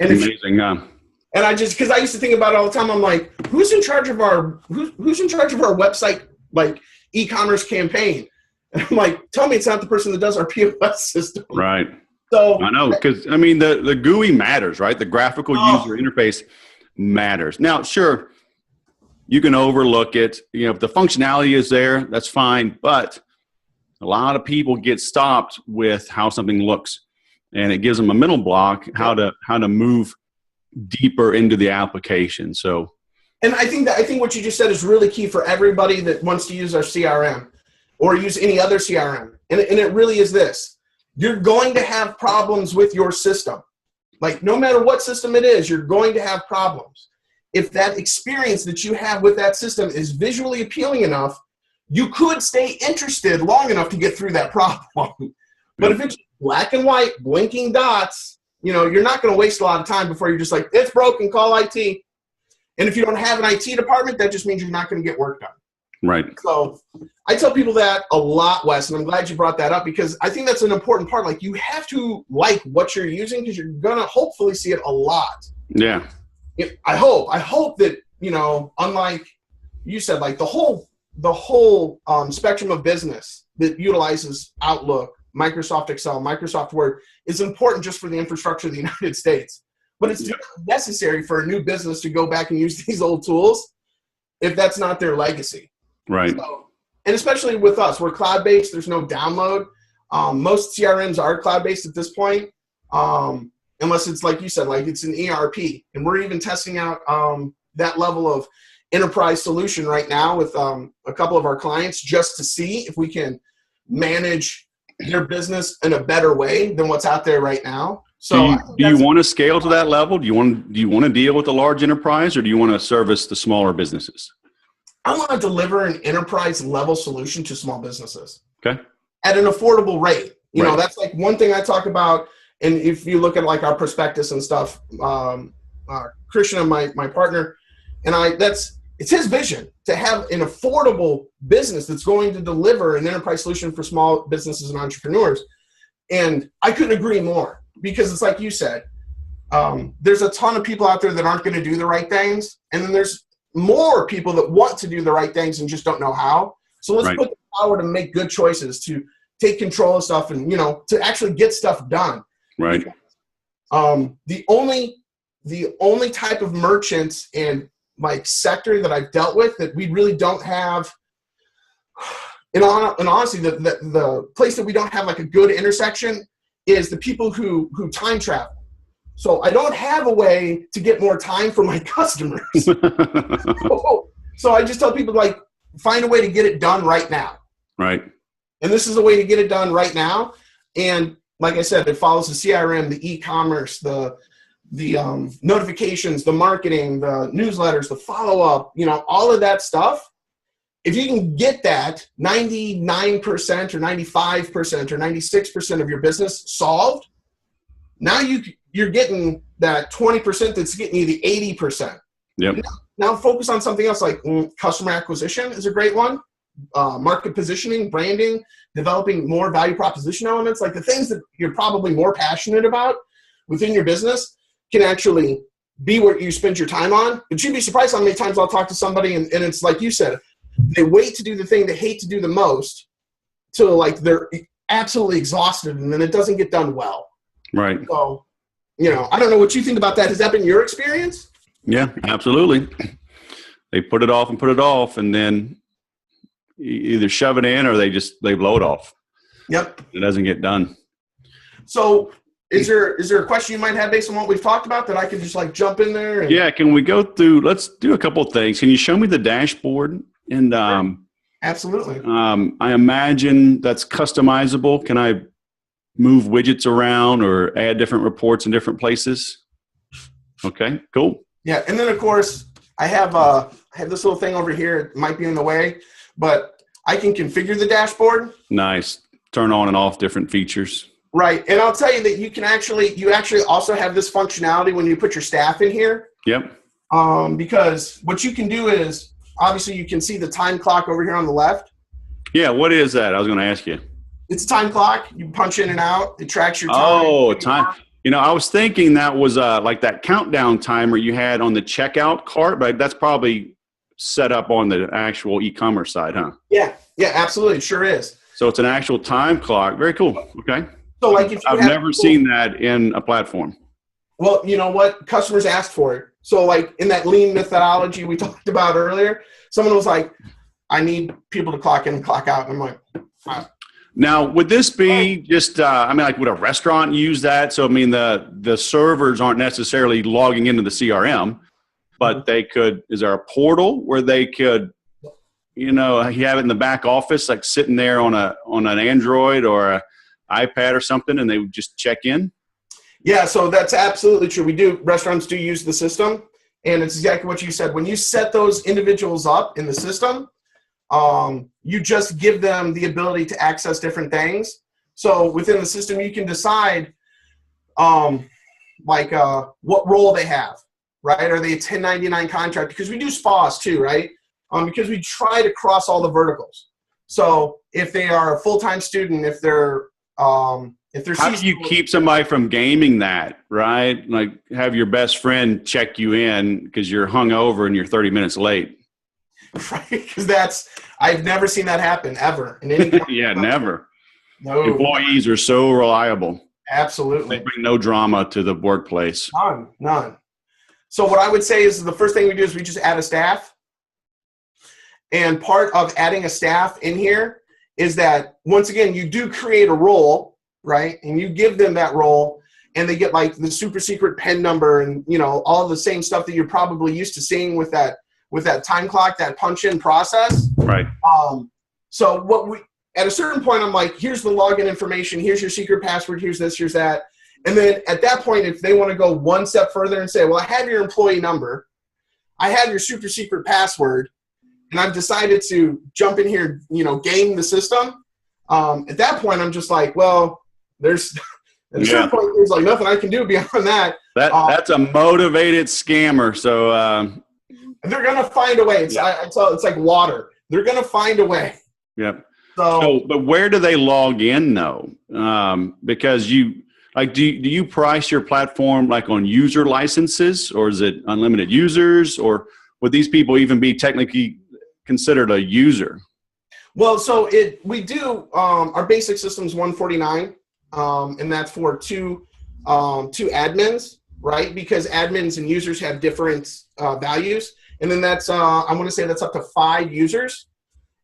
And amazing, And because I used to think about it all the time, I'm like, who's in charge of our website, e-commerce campaign? And I'm like, tell me it's not the person that does our POS system. Right. So I know, because I mean the GUI matters, right? The graphical user interface matters. Now, sure, you can overlook it. If the functionality is there, that's fine. But a lot of people get stopped with how something looks, and it gives them a mental block how to move deeper into the application. So, and I think what you just said is really key for everybody that wants to use our CRM or use any other CRM. And it really is this: you're going to have problems with your system. No matter what system it is, you're going to have problems. If that experience that you have with that system is visually appealing enough, you could stay interested long enough to get through that problem. But if it's black and white, blinking dots, you're not going to waste a lot of time before you're just like, it's broken, call IT. And if you don't have an IT department, that just means you're not going to get work done. Right. So I tell people that a lot, Wes, and I'm glad you brought that up because I think that's an important part. You have to like what you're using because you're going to hopefully see it a lot. Yeah. I hope that, unlike you said, the whole spectrum of business that utilizes Outlook, Microsoft Excel, Microsoft Word is important just for the infrastructure of the United States. But it's necessary for a new business to go back and use these old tools if that's not their legacy. Right. So, and especially with us, we're cloud-based. There's no download. Most CRMs are cloud-based at this point. And unless it's like you said, like it's an ERP. And we're even testing out that level of enterprise solution right now with a couple of our clients just to see if we can manage their business in a better way than what's out there right now. So do you want to scale to that level? Do you want to deal with the large enterprise, or do you want to service the smaller businesses? I want to deliver an enterprise level solution to small businesses. Okay. At an affordable rate. You Right. know, that's like one thing I talk about. And if you look at like our prospectus and stuff, Christian, my partner, and it's his vision to have an affordable business that's going to deliver an enterprise solution for small businesses and entrepreneurs. And I couldn't agree more, because it's like you said, there's a ton of people out there that aren't going to do the right things. And then there's more people that want to do the right things and just don't know how. So let's put the power to make good choices, to take control of stuff, and, you know, to actually get stuff done. Right. The only type of merchants and like sector that I've dealt with that we really don't have, and honestly, the place that we don't have like a good intersection is the people who time travel. So I don't have a way to get more time for my customers. So I just tell people, like, find a way to get it done right now. Right. And this is a way to get it done right now. And like I said, it follows the CRM, the e-commerce, the notifications, the marketing, the newsletters, the follow-up, you know, all of that stuff. If you can get that 99% or 95% or 96% of your business solved, now you're getting that 20% that's getting you the 80%. Yep. Now focus on something else, like customer acquisition is a great one. Market positioning, branding, developing more value proposition elements, like the things that you're probably more passionate about within your business can actually be what you spend your time on. But you'd be surprised how many times I'll talk to somebody and it's like you said, they wait to do the thing they hate to do the most till like they're absolutely exhausted, and then it doesn't get done well. Right. So, you know, I don't know what you think about that. Has that been your experience? Yeah, absolutely. They put it off, and then either shove it in or they blow it off. Yep. It doesn't get done. So is there a question you might have based on what we've talked about that I can just like jump in there? Yeah. Can we go through, let's do a couple of things. Can you show me the dashboard? And absolutely. I imagine that's customizable. Can I move widgets around or add different reports in different places? Okay, cool. Yeah. And then of course I have this little thing over here. It might be in the way, but I can configure the dashboard. Nice. Turn on and off different features. Right. And I'll tell you that you actually also have this functionality when you put your staff in here. Yep. Because what you can do is, obviously you can see the time clock over here on the left. Yeah. What is that? I was going to ask you. It's a time clock. You punch in and out. It tracks your time. Oh, time. You know, I was thinking that was like that countdown timer you had on the checkout cart, but that's probably set up on the actual e-commerce side, huh? Yeah. Yeah, absolutely. It sure is. So it's an actual time clock. Very cool. Okay. So like if I've never seen that in a platform. Well, you know what? Customers asked for it. So like in that lean methodology we talked about earlier, someone was like, I need people to clock in and clock out. And I'm like, Now, would this be just, like would a restaurant use that? So, I mean, the servers aren't necessarily logging into the CRM, but they could, is there a portal where they could, you have it in the back office, like sitting there on an Android or a iPad or something, and they would just check in? Yeah, so that's absolutely true. Restaurants do use the system, and it's exactly what you said. When you set those individuals up in the system, you just give them the ability to access different things. So within the system, you can decide what role they have, right? Are they a 1099 contract? Because we do spas too, right? Because we try to cross all the verticals. So if they are a full-time student, if they're how do you keep somebody from gaming that, right? Like have your best friend check you in because you're hungover and you're 30 minutes late. Right, because I've never seen that happen ever. In any yeah, never. No. Employees are so reliable. Absolutely. They bring no drama to the workplace. None. So what I would say is the first thing we do is we just add a staff. And part of adding a staff in here is that, once again, you do create a role, right? And you give them that role. and they get like the super secret PIN number and, you know, all the same stuff that you're probably used to seeing with that time clock, that punch in process. Right. So at a certain point, I'm like, here's the login information. Here's your secret password. Here's this, here's that. And then at that point, if they want to go one step further and say, well, I have your employee number, I have your super secret password, and I've decided to jump in here, you know, game the system. At that point, I'm just like, well, there's at a certain point, there's like nothing I can do beyond that. That's a motivated scammer. So they're gonna find a way. It's like water. They're gonna find a way. Yep. So, but where do they log in though? Because do you price your platform like on user licenses, or is it unlimited users, or would these people even be technically considered a user? Well, so we do our basic system is $149, and that's for two admins, right? Because admins and users have different values, and then that's I want to say that's up to 5 users,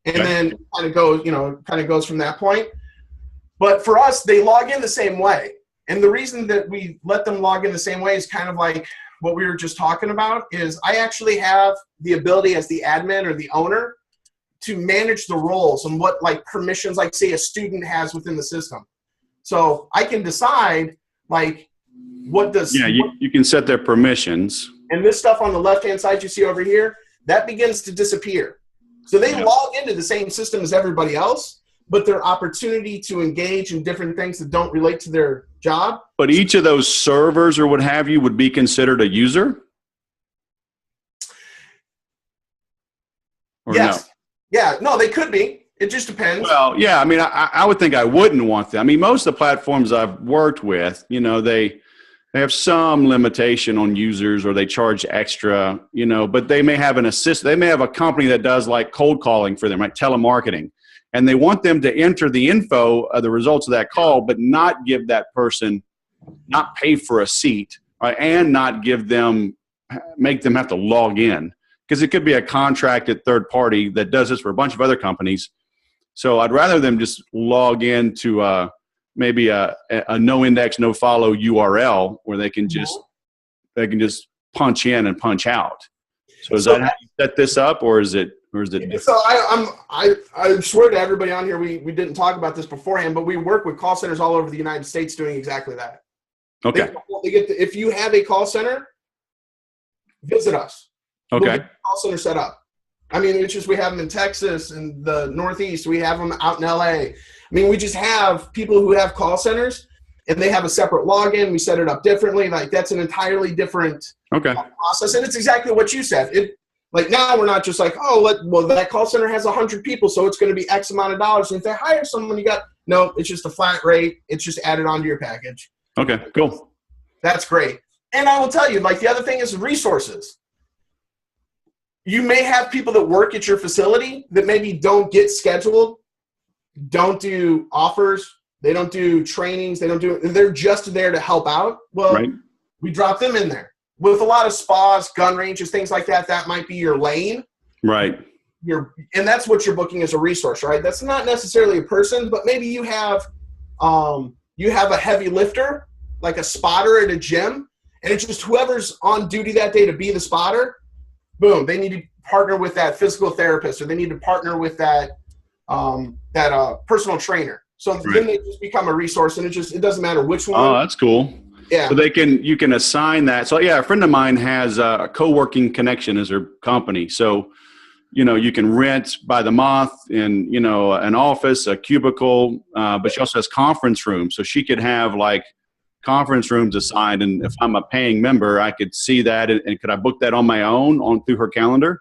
and then kind of goes from that point. But for us, they log in the same way. And the reason that we let them log in the same way is kind of like what we were just talking about, is I actually have the ability as the admin or the owner to manage the roles and what like permissions, like say a student has within the system. So I can decide like what does... Yeah, you can set their permissions. And this stuff on the left-hand side you see over here, that begins to disappear. So they log into the same system as everybody else, but their opportunity to engage in different things that don't relate to their job. But each of those servers or what have you would be considered a user? Or yes. No? Yeah, no, they could be. It just depends. Well, yeah, I mean, I would think I wouldn't want them. I mean, most of the platforms I've worked with, you know, they have some limitation on users, or they charge extra, you know, but they may have an assist. They may have a company that does like cold calling for them, like telemarketing. And they want them to enter the info of the results of that call, but not give that person, not pay for a seat, right, and not make them have to log in. Because it could be a contracted third party that does this for a bunch of other companies. So I'd rather them just log in to maybe a no index, no follow URL where they can just punch in and punch out. So is that how you set this up, or is it? So I swear to everybody on here, we didn't talk about this beforehand, but we work with call centers all over the United States doing exactly that. Okay. If you have a call center, visit us. Okay. We'll get the call center set up. I mean, it's just we have them in Texas and the Northeast. We have them out in LA. I mean, we just have people who have call centers, and they have a separate login. We set it up differently. Like that's an entirely different process, and it's exactly what you said. Like now we're not just like, well, that call center has 100 people, so it's going to be X amount of dollars. And if they hire someone, no, it's just a flat rate. It's just added onto your package. Okay, cool. That's great. And I will tell you, like the other thing is resources. You may have people that work at your facility that maybe don't get scheduled, don't do offers, they don't do trainings, they're just there to help out. Well, we drop them in there. With a lot of spas, gun ranges, things like that, that might be your lane. Right. And that's what you're booking as a resource, right? That's not necessarily a person, but maybe you have a heavy lifter, like a spotter at a gym, and it's just whoever's on duty that day to be the spotter, boom, they need to partner with that physical therapist, or they need to partner with that personal trainer. So then they just become a resource, and it doesn't matter which one. Oh, that's cool. Yeah. So you can assign that. So yeah, a friend of mine has a co-working connection as her company. So, you know, you can rent by the month in, you know, an office, a cubicle, but she also has conference rooms. So she could have like conference rooms assigned. And if I'm a paying member, I could see that. And could I book that on my own through her calendar?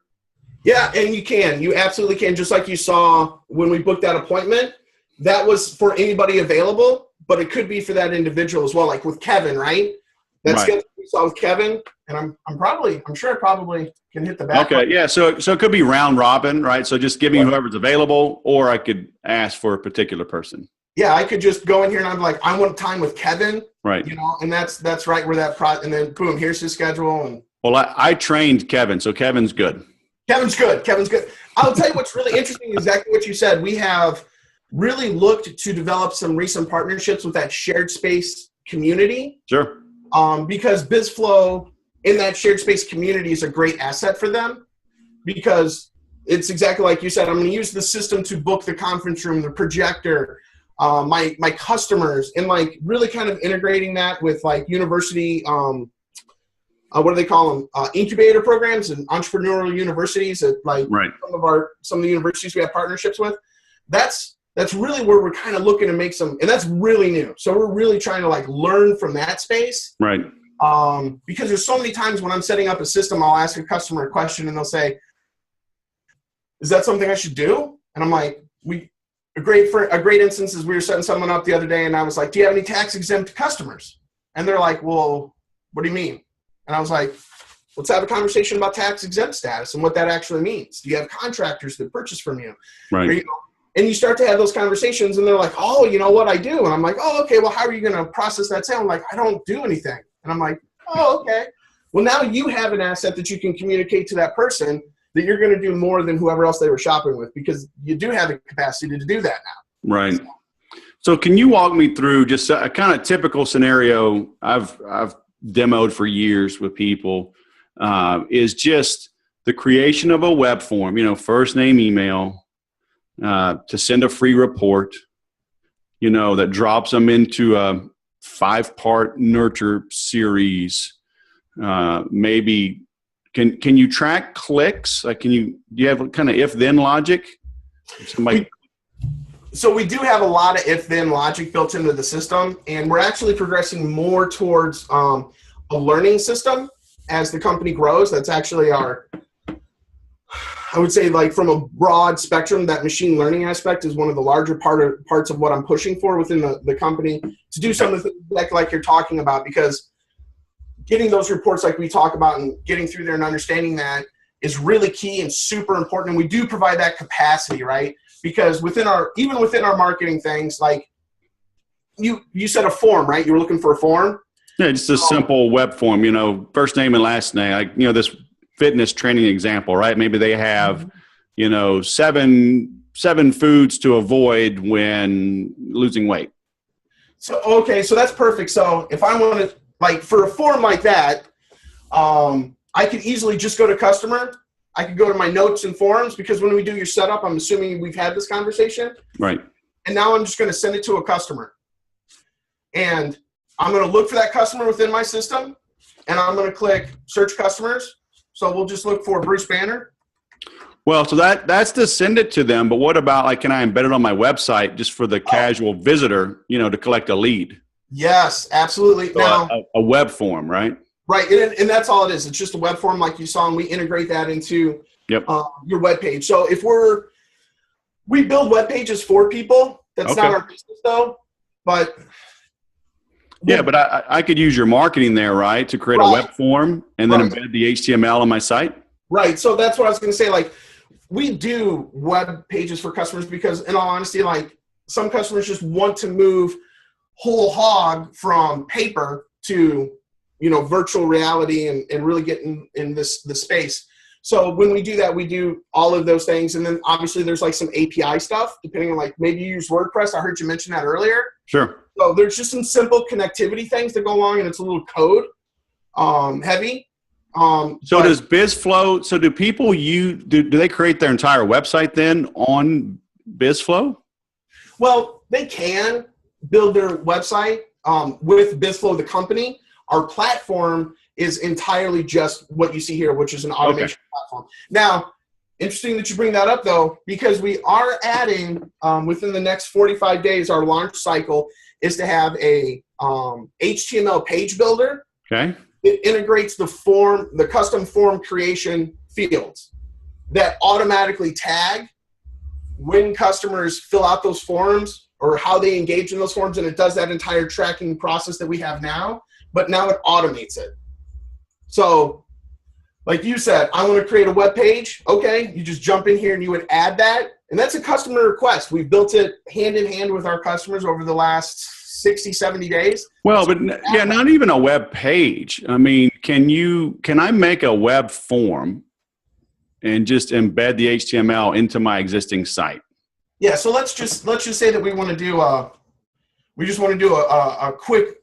Yeah, and you can. You absolutely can. Just like you saw when we booked that appointment, that was for anybody available. But it could be for that individual as well, like with Kevin, right? That's what we saw with Kevin, and I'm sure I probably can hit the back. Okay, yeah. So it could be round robin, right? So just give me whoever's available, or I could ask for a particular person. Yeah, I could just go in here and I'm like, I want time with Kevin, right? You know, and that's right where that and then boom, here's his schedule. And well, I trained Kevin, so Kevin's good. Kevin's good. I'll tell you what's really interesting. Exactly what you said. We have really looked to develop some recent partnerships with that shared space community. Sure. Because Bizzflo in that shared space community is a great asset for them, because it's exactly like you said. I'm going to use the system to book the conference room, the projector, my customers, and like really kind of integrating that with like university, what do they call them? Incubator programs and entrepreneurial universities at like some of the universities we have partnerships with. That's really where we're kind of looking to make some, and that's really new. So we're really trying to like learn from that space. Right. Because there's so many times when I'm setting up a system, I'll ask a customer a question and they'll say, is that something I should do? And I'm like, a great instance is we were setting someone up the other day and I was like, do you have any tax exempt customers? And they're like, well, what do you mean? And I was like, let's have a conversation about tax exempt status and what that actually means. Do you have contractors that purchase from you? Right. Or, and you start to have those conversations and they're like, oh, you know what I do? And I'm like, oh, okay, well, how are you going to process that sale? I'm like, I don't do anything. And I'm like, oh, okay. Well, now you have an asset that you can communicate to that person that you're going to do more than whoever else they were shopping with, because you do have the capacity to do that now. Right. So can you walk me through just a kind of typical scenario I've demoed for years with people, is just the creation of a web form, first name, email, to send a free report, that drops them into a 5-part nurture series. Maybe can you track clicks? Like, do you have kind of if-then logic? So we do have a lot of if-then logic built into the system, and we're actually progressing more towards a learning system as the company grows. That's actually I would say, like, from a broad spectrum, that machine learning aspect is one of the larger parts of what I'm pushing for within the company, to do some of the things like you're talking about, because getting those reports like we talk about and getting through there and understanding that is really key and super important. And we do provide that capacity, right? Because even within our marketing things, like you said a form, right? You were looking for a form. Yeah, just a simple web form, first name and last name. Like, this fitness training example, right? Maybe they have, 7 foods to avoid when losing weight. So, okay, so that's perfect. So if I want to, like, for a form like that, I could easily just go to customer. I could go to my notes and forms, because when we do your setup, I'm assuming we've had this conversation. Right. And now I'm just going to send it to a customer. And I'm going to look for that customer within my system, and I'm going to click search customers. So we'll just look for Bruce Banner. Well, so that's to send it to them. But what about, like, can I embed it on my website just for the casual visitor, to collect a lead? Yes, absolutely. So now, a web form, right? Right, and that's all it is. It's just a web form like you saw, and we integrate that into your web page. So if we build web pages for people, that's not our business though. But yeah, but I could use your marketing there, right, to create a web form and then embed the HTML on my site. Right. So that's what I was going to say. Like, we do web pages for customers because, in all honesty, like, some customers just want to move whole hog from paper to virtual reality and really get in the space. So when we do that, we do all of those things. And then obviously there's like some API stuff, depending on, like, maybe you use WordPress. I heard you mention that earlier. Sure. So there's just some simple connectivity things that go along, and it's a little code heavy. So does Bizzflo, so do people do they create their entire website then on Bizzflo? Well, they can build their website with Bizzflo, the company. Our platform is entirely just what you see here, which is an automation platform. Now, interesting that you bring that up, though, because we are adding, within the next 45 days, our launch cycle is to have a HTML page builder. Okay. It integrates the custom form creation fields that automatically tag when customers fill out those forms or how they engage in those forms, and it does that entire tracking process that we have now. But now it automates it. So, like you said, I want to create a web page. Okay, you just jump in here and you would add that. And that's a customer request. We've built it hand in hand with our customers over the last 60, 70 days. Well, but yeah, not even a web page. I mean, can I make a web form and just embed the HTML into my existing site? Yeah, so let's just say that we want to do a quick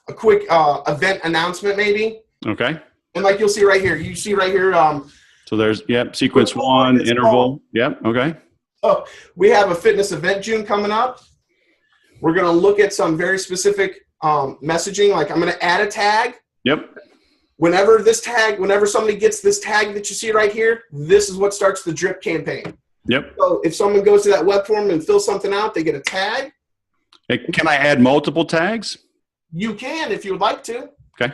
a quick event announcement maybe. Okay. And like you'll see right here, So there's, sequence one, interval. Yep. Okay. Oh, we have a fitness event June coming up. We're going to look at some very specific messaging. Like I'm going to add a tag. Yep. Whenever somebody gets this tag that you see right here, this is what starts the drip campaign. Yep. So if someone goes to that web form and fills something out, they get a tag. Hey, can I add multiple tags? You can if you would like to. Okay.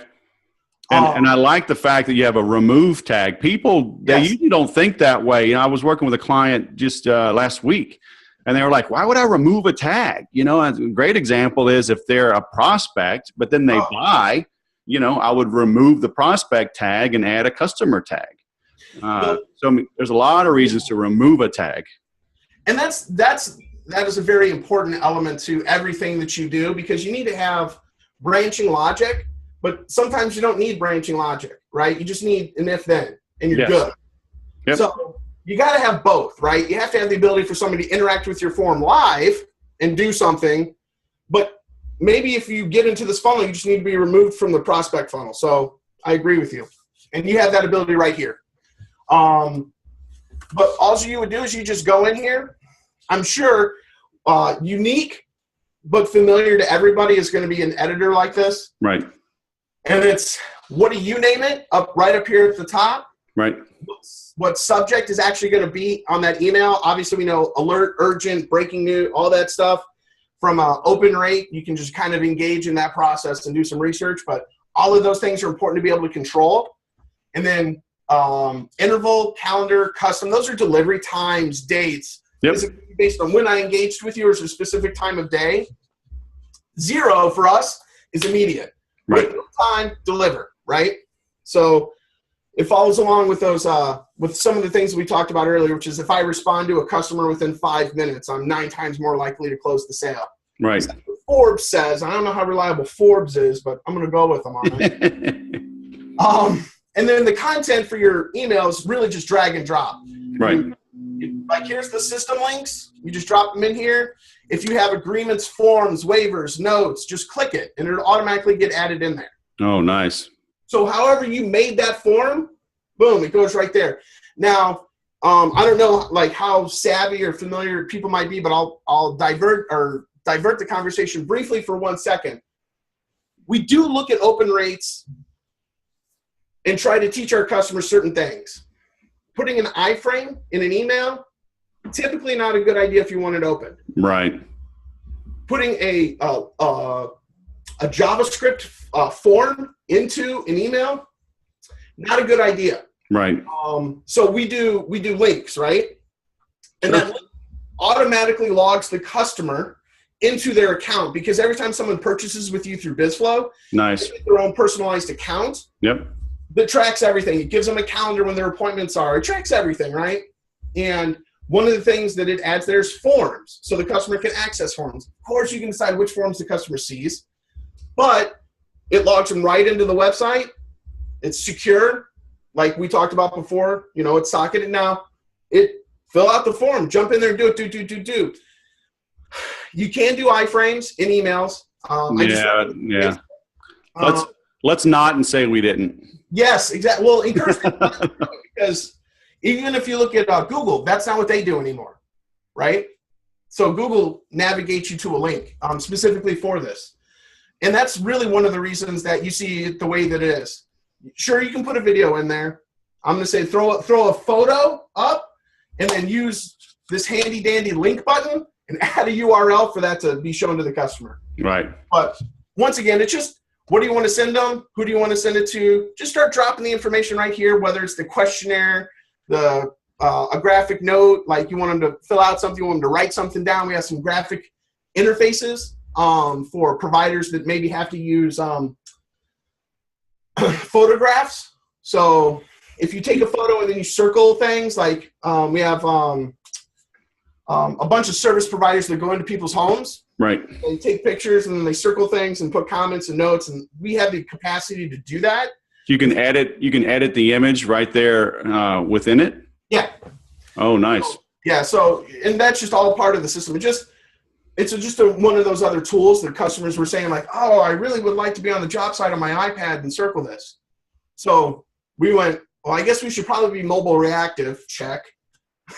And I like the fact that you have a remove tag. People, they usually don't think that way. You know, I was working with a client just last week, and they were like, why would I remove a tag? You know, a great example is if they're a prospect, but then they buy, you know, I would remove the prospect tag and add a customer tag. So I mean, there's a lot of reasons to remove a tag. And that is a very important element to everything that you do, because you need to have branching logic, but sometimes you don't need branching logic, right? You just need an if-then, and you're good. Yep. So you got to have both, right? You have to have the ability for somebody to interact with your form live and do something, but maybe if you get into this funnel, you just need to be removed from the prospect funnel. So I agree with you. And you have that ability right here. But all you would do is you just go in here. I'm sure unique but familiar to everybody is going to be an editor like this. Right. And it's, what do you name it? Right up here at the top. Right. What subject is actually going to be on that email? Obviously, we know alert, urgent, breaking news, all that stuff. From open rate, you can just kind of engage in that process and do some research. But all of those things are important to be able to control. And then interval, calendar, custom, those are delivery times, dates. Yep. Is it based on when I engaged with you, or is it a specific time of day? 0 for us is immediate. Right. Time, deliver, right? So it follows along with those, with some of the things that we talked about earlier, which is if I respond to a customer within 5 minutes, I'm 9 times more likely to close the sale. Right. Forbes says, I don't know how reliable Forbes is, but I'm going to go with them on it. And then the content for your emails really just drag and drop. Right. Like here's the system links. You just drop them in here. If you have agreements, forms, waivers, notes, just click it and it'll automatically get added in there. Oh, nice. So however you made that form, boom, it goes right there. Now, I don't know like how savvy or familiar people might be, but I'll divert the conversation briefly for 1 second. We do look at open rates and try to teach our customers certain things. Putting an iframe in an email, typically not a good idea if you want it open. Right. Putting a JavaScript form into an email, not a good idea. Right. So we do links, right? And that link automatically logs the customer into their account, because every time someone purchases with you through Bizzflo, nice, they get their own personalized account. Yep. That tracks everything. It gives them a calendar when their appointments are. It tracks everything, right? And one of the things that it adds there is forms, so the customer can access forms. Of course, you can decide which forms the customer sees, but it logs them right into the website. It's secure, like we talked about before. You know, it's socketed now. Fill out the form, jump in there, and do it. You can do iframes in emails. Let's not and say we didn't. Yes, exactly. Well, encourage people to do it, because even if you look at Google, that's not what they do anymore, right? So Google navigates you to a link specifically for this. And that's really one of the reasons that you see it the way that it is. Sure, you can put a video in there. I'm going to say throw a photo up and then use this handy dandy link button and add a URL for that to be shown to the customer. Right. But once again, it's just, what do you want to send them? Who do you want to send it to? Just start dropping the information right here, whether it's the questionnaire, a graphic note, like you want them to fill out something, you want them to write something down. We have some graphic interfaces for providers that maybe have to use photographs. So if you take a photo and then you circle things, like we have a bunch of service providers that go into people's homes. Right. They take pictures and then they circle things and put comments and notes, and we have the capacity to do that. You can edit the image right there within it? Yeah. Oh, nice. So, and that's just all part of the system. it's just one of those other tools that customers were saying like, oh, I really would like to be on the job site on my iPad and circle this. So we went, well, I guess we should probably be mobile reactive, check.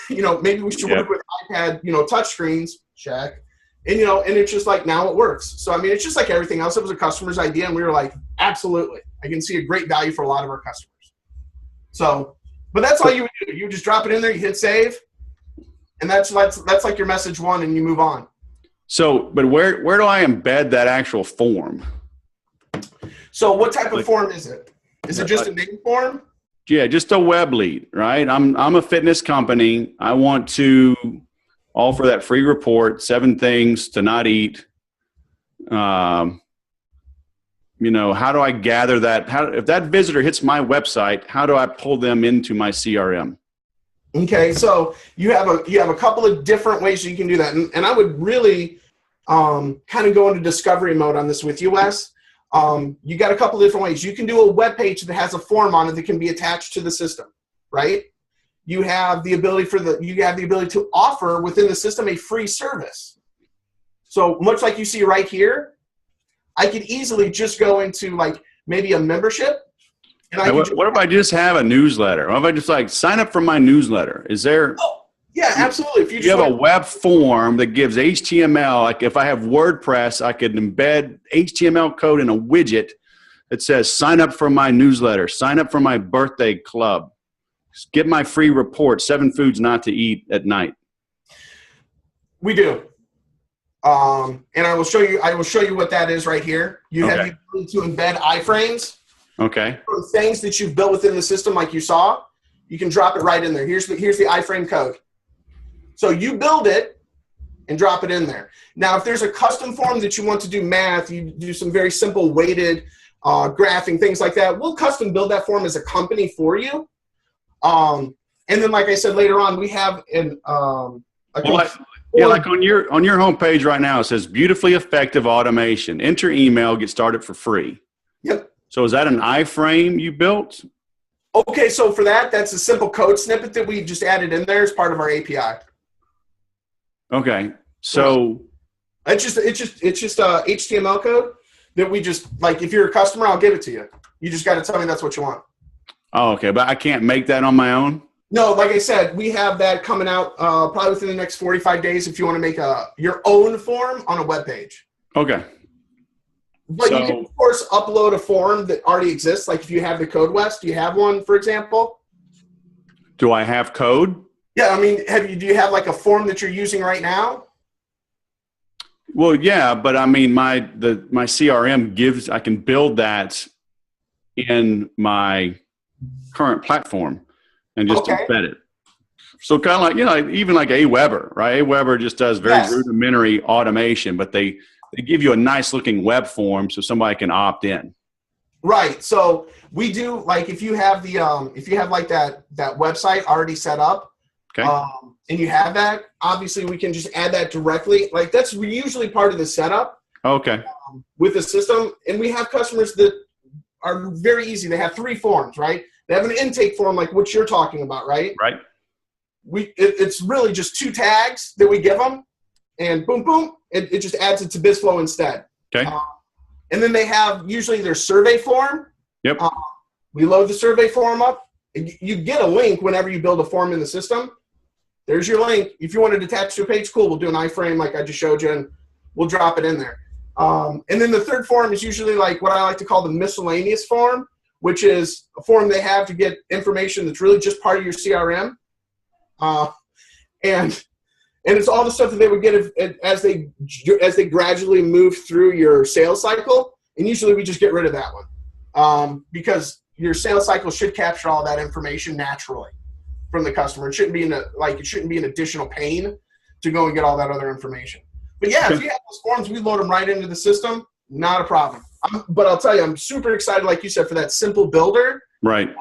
Maybe we should work with iPad, touchscreens, check. And, and it's just like, now it works. So, I mean, it's just like everything else. It was a customer's idea. And we were like, absolutely. I can see a great value for a lot of our customers. So, but that's all you would do. You just drop it in there, you hit save. And that's like your message one, and you move on. So, but where do I embed that actual form? So what type of form is it? Is it just a name form? Yeah, just a web lead, right? I'm a fitness company. I want to offer that free report, 7 things to not eat. How do I gather that? If that visitor hits my website, how do I pull them into my CRM? Okay, so you have a couple of different ways you can do that, and I would really kind of go into discovery mode on this with you, Wes. You got a couple of different ways. You can do a web page that has a form on it that can be attached to the system, right? You have the ability to offer within the system a free service. So much like you see right here, I could easily just go into like maybe a membership. And what if I just have a newsletter? What if I just like sign up for my newsletter? Is there? Oh, yeah, absolutely. If you have a web form that gives HTML, like if I have WordPress, I could embed HTML code in a widget that says sign up for my newsletter, sign up for my birthday club, get my free report, 7 foods not to eat at night. We do. And I will show you what that is right here. You have the ability to embed iframes. Okay. Things that you've built within the system, like you saw, you can drop it right in there. Here's the iframe code. So you build it and drop it in there. Now, if there's a custom form that you want to do math, you do some very simple weighted graphing, things like that. We'll custom build that form as a company for you. And then, like I said, later on, we have like on your homepage right now, it says beautifully effective automation. Enter email, get started for free. Yep. So is that an iframe you built? Okay, so for that's a simple code snippet that we just added in there as part of our API. Okay, so it's just HTML code that we just like. If you're a customer, I'll give it to you. You just got to tell me that's what you want. Oh, okay, but I can't make that on my own? No, like I said, we have that coming out probably within the next 45 days if you want to make your own form on a web page. Okay. But you can, of course, upload a form that already exists. Like if you have the code, Wes, do you have one, for example? Do I have code? Yeah, I mean, do you have like a form that you're using right now? Well, yeah, but I mean, my CRM I can build that in my current platform and just embed it. So kind of like, even like Aweber, right? Aweber just does very rudimentary automation, but they give you a nice looking web form so somebody can opt in. Right. So we do, like, if you have like that website already set up, and you have that, obviously we can just add that directly. Like that's usually part of the setup. Okay. With the system. And we have customers that are very easy. They have 3 forms, right? They have an intake form like what you're talking about, right? Right. It's really just 2 tags that we give them, and boom, boom, it just adds it to Bizzflo instead. Okay. And then they have usually their survey form. Yep. We load the survey form up. You get a link whenever you build a form in the system. There's your link. If you want to attach to a page, cool. We'll do an iframe like I just showed you, and we'll drop it in there. And then the third form is usually like what I like to call the miscellaneous form, which is a form they have to get information that's really just part of your CRM. And it's all the stuff that they would get as they gradually move through your sales cycle. And usually we just get rid of that one because your sales cycle should capture all that information naturally from the customer. It shouldn't be an additional pain to go and get all that other information. But yeah, if you have those forms, we load them right into the system. Not a problem. But I'll tell you, I'm super excited, like you said, for that simple builder. Right.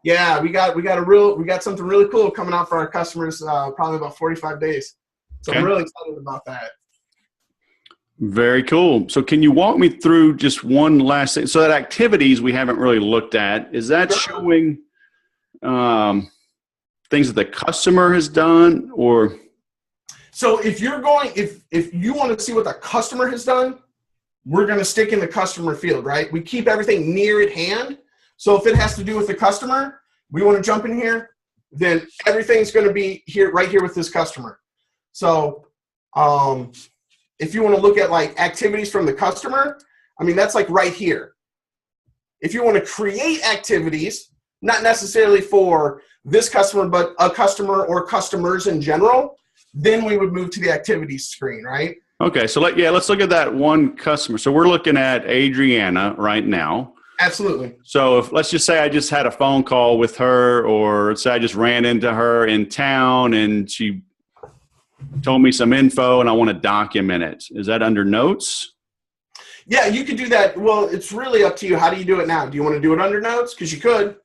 Yeah, we got something really cool coming out for our customers. Probably about 45 days. So I'm really excited about that. Very cool. So can you walk me through just one last thing? So that activities we haven't really looked at, is that showing things that the customer has done, or? So if you want to see what the customer has done, we're going to stick in the customer field, right? We keep everything near at hand. So if it has to do with the customer, we want to jump in here, then everything's going to be here, right here with this customer. So if you want to look at like activities from the customer, I mean, that's like right here. If you want to create activities, not necessarily for this customer, but a customer or customers in general, then we would move to the activities screen, right? Okay, so let's look at that one customer. So we're looking at Adriana right now. Absolutely. So let's just say I just had a phone call with her, or say I just ran into her in town and she told me some info and I want to document it. Is that under notes? Yeah, you could do that. Well, it's really up to you. How do you do it now? Do you want to do it under notes? Because you could.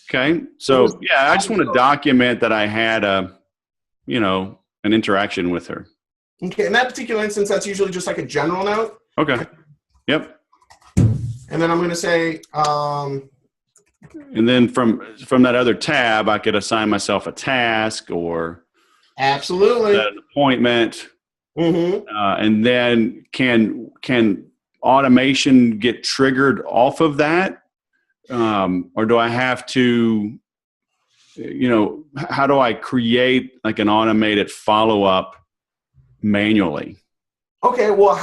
Okay, so yeah, I just want to document that I had an interaction with her. Okay, in that particular instance, that's usually just like a general note. Okay, yep. And then I'm going to say. And then from that other tab, I could assign myself a task or absolutely set an appointment. Mm-hmm. And then can automation get triggered off of that? Or do I have to, how do I create like an automated follow-up manually? Okay, well,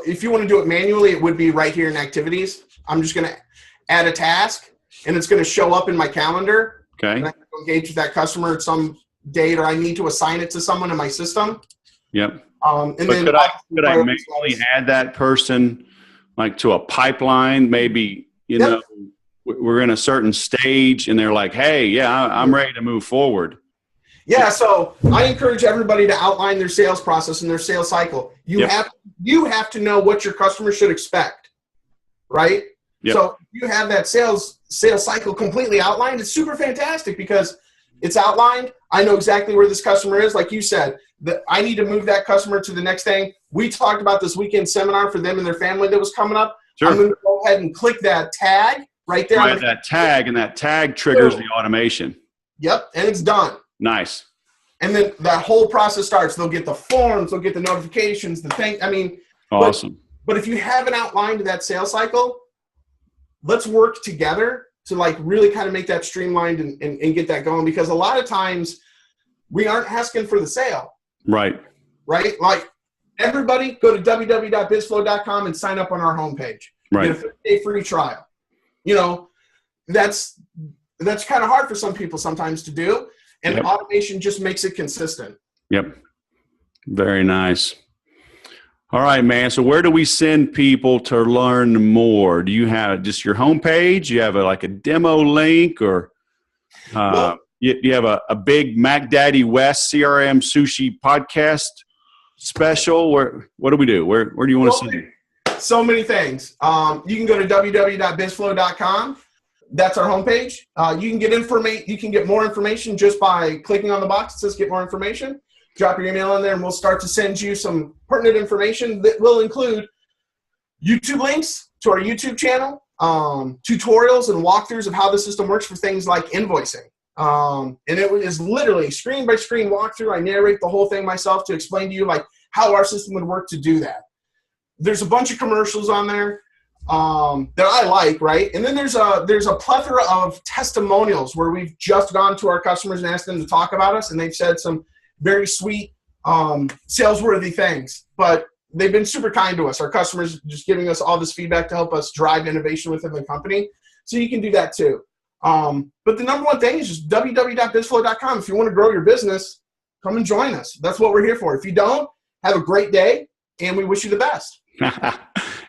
if you want to do it manually, it would be right here in activities. I'm just going to add a task and it's going to show up in my calendar. Okay. And I can engage with that customer at some date, or I need to assign it to someone in my system. Yep. And but then could I manually add that person like to a pipeline? Maybe, we're in a certain stage and they're like, hey, yeah, I'm ready to move forward. Yeah, so I encourage everybody to outline their sales process and their sales cycle. You have to know what your customer should expect, right? Yep. So if you have that sales cycle completely outlined, it's super fantastic because it's outlined. I know exactly where this customer is. Like you said, that I need to move that customer to the next thing. We talked about this weekend seminar for them and their family that was coming up. Sure. I'm going to go ahead and click that tag right there. Right, that tag, and that tag triggers the automation. Yep, and it's done. Nice. And then that whole process starts. They'll get the forms, they'll get the notifications, the thing. I mean, awesome. But if you haven't outlined that sales cycle, let's work together to like really kind of make that streamlined and get that going, because a lot of times we aren't asking for the sale. Right. Right? Like everybody go to www.bizzflo.com and sign up on our homepage. Right. Get a 30-day free trial. That's kind of hard for some people sometimes to do. And automation just makes it consistent. Yep. Very nice. All right, man. So where do we send people to learn more? Do you have just your homepage? You have a demo link, or you have a big Mac Daddy West CRM Sushi podcast special? What do we do? Where do you want to send it? So many things. You can go to www.bizzflo.com. That's our homepage. You can get You can get more information just by clicking on the box that says "Get more information." Drop your email in there, and we'll start to send you some pertinent information that will include YouTube links to our YouTube channel, tutorials and walkthroughs of how the system works for things like invoicing. And it is literally screen by screen walkthrough. I narrate the whole thing myself to explain to you like how our system would work to do that. There's a bunch of commercials on there that I like, right? And then there's a plethora of testimonials where we've just gone to our customers and asked them to talk about us, and they've said some very sweet, sales-worthy things. But they've been super kind to us. Our customers just giving us all this feedback to help us drive innovation within the company. So you can do that too. But the number one thing is just www.bizzflo.com. If you want to grow your business, come and join us. That's what we're here for. If you don't, have a great day, and we wish you the best.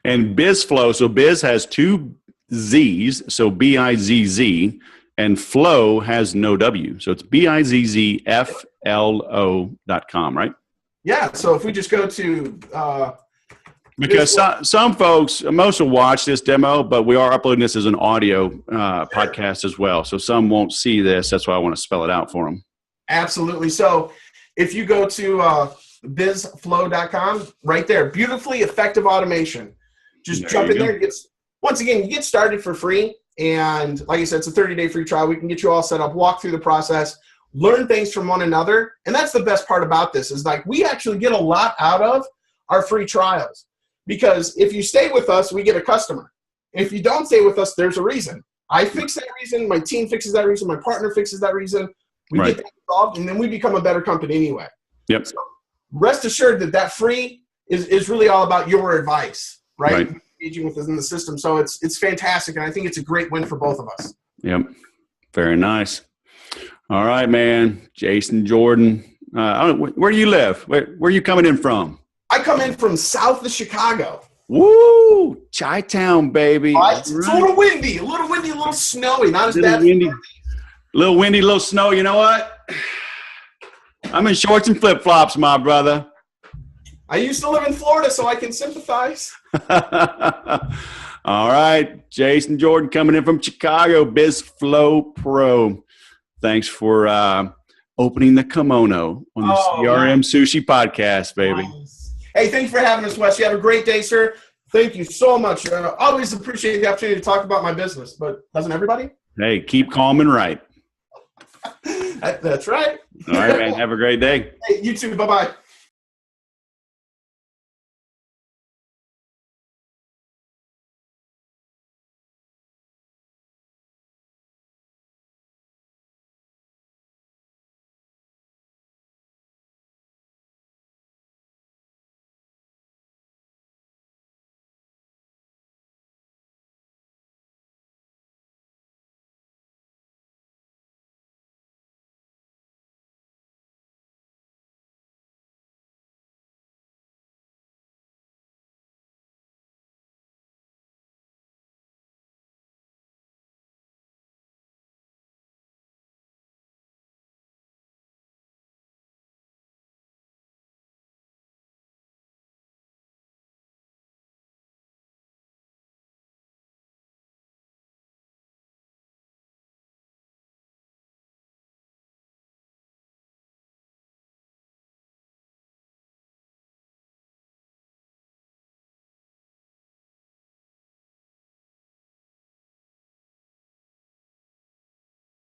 And Bizzflo, so Biz has two Z's, so B-I-Z-Z, and Flow has no W. So it's BIZZFLO.com, right? Yeah, so if we just go to... because some folks, most will watch this demo, but we are uploading this as an audio podcast as well. So some won't see this. That's why I want to spell it out for them. Absolutely. So if you go to bizzflo.com, right there, beautifully effective automation. Just jump in there. Once again, you get started for free. And like I said, it's a 30-day free trial. We can get you all set up, walk through the process. learn things from one another. And that's the best part about this is like we actually get a lot out of our free trials, because if you stay with us, we get a customer. If you don't stay with us, there's a reason. I fix that reason. My team fixes that reason. My partner fixes that reason. We get that solved, and then we become a better company anyway. Yep. So rest assured that free is really all about your advice, right? Engaging with us in the system. So it's fantastic, and I think it's a great win for both of us. Yep. Very nice. All right, man. Jason Jordan. Where do you live? Where are you coming in from? I come in from south of Chicago. Woo! Chi-town, baby. It's a little windy, a little snowy. Not as bad. Windy, little windy, little snow. You know what? I'm in shorts and flip-flops, my brother. I used to live in Florida, so I can sympathize. All right. Jason Jordan coming in from Chicago, Bizzflo Pro. Thanks for opening the kimono on the CRM Sushi podcast, baby. Nice. Hey, thank you for having us, Wes. You have a great day, sir. Thank you so much. I always appreciate the opportunity to talk about my business, but doesn't everybody? Hey, keep calm and right. That's right. All right, man. Have a great day. Hey, you too. Bye-bye.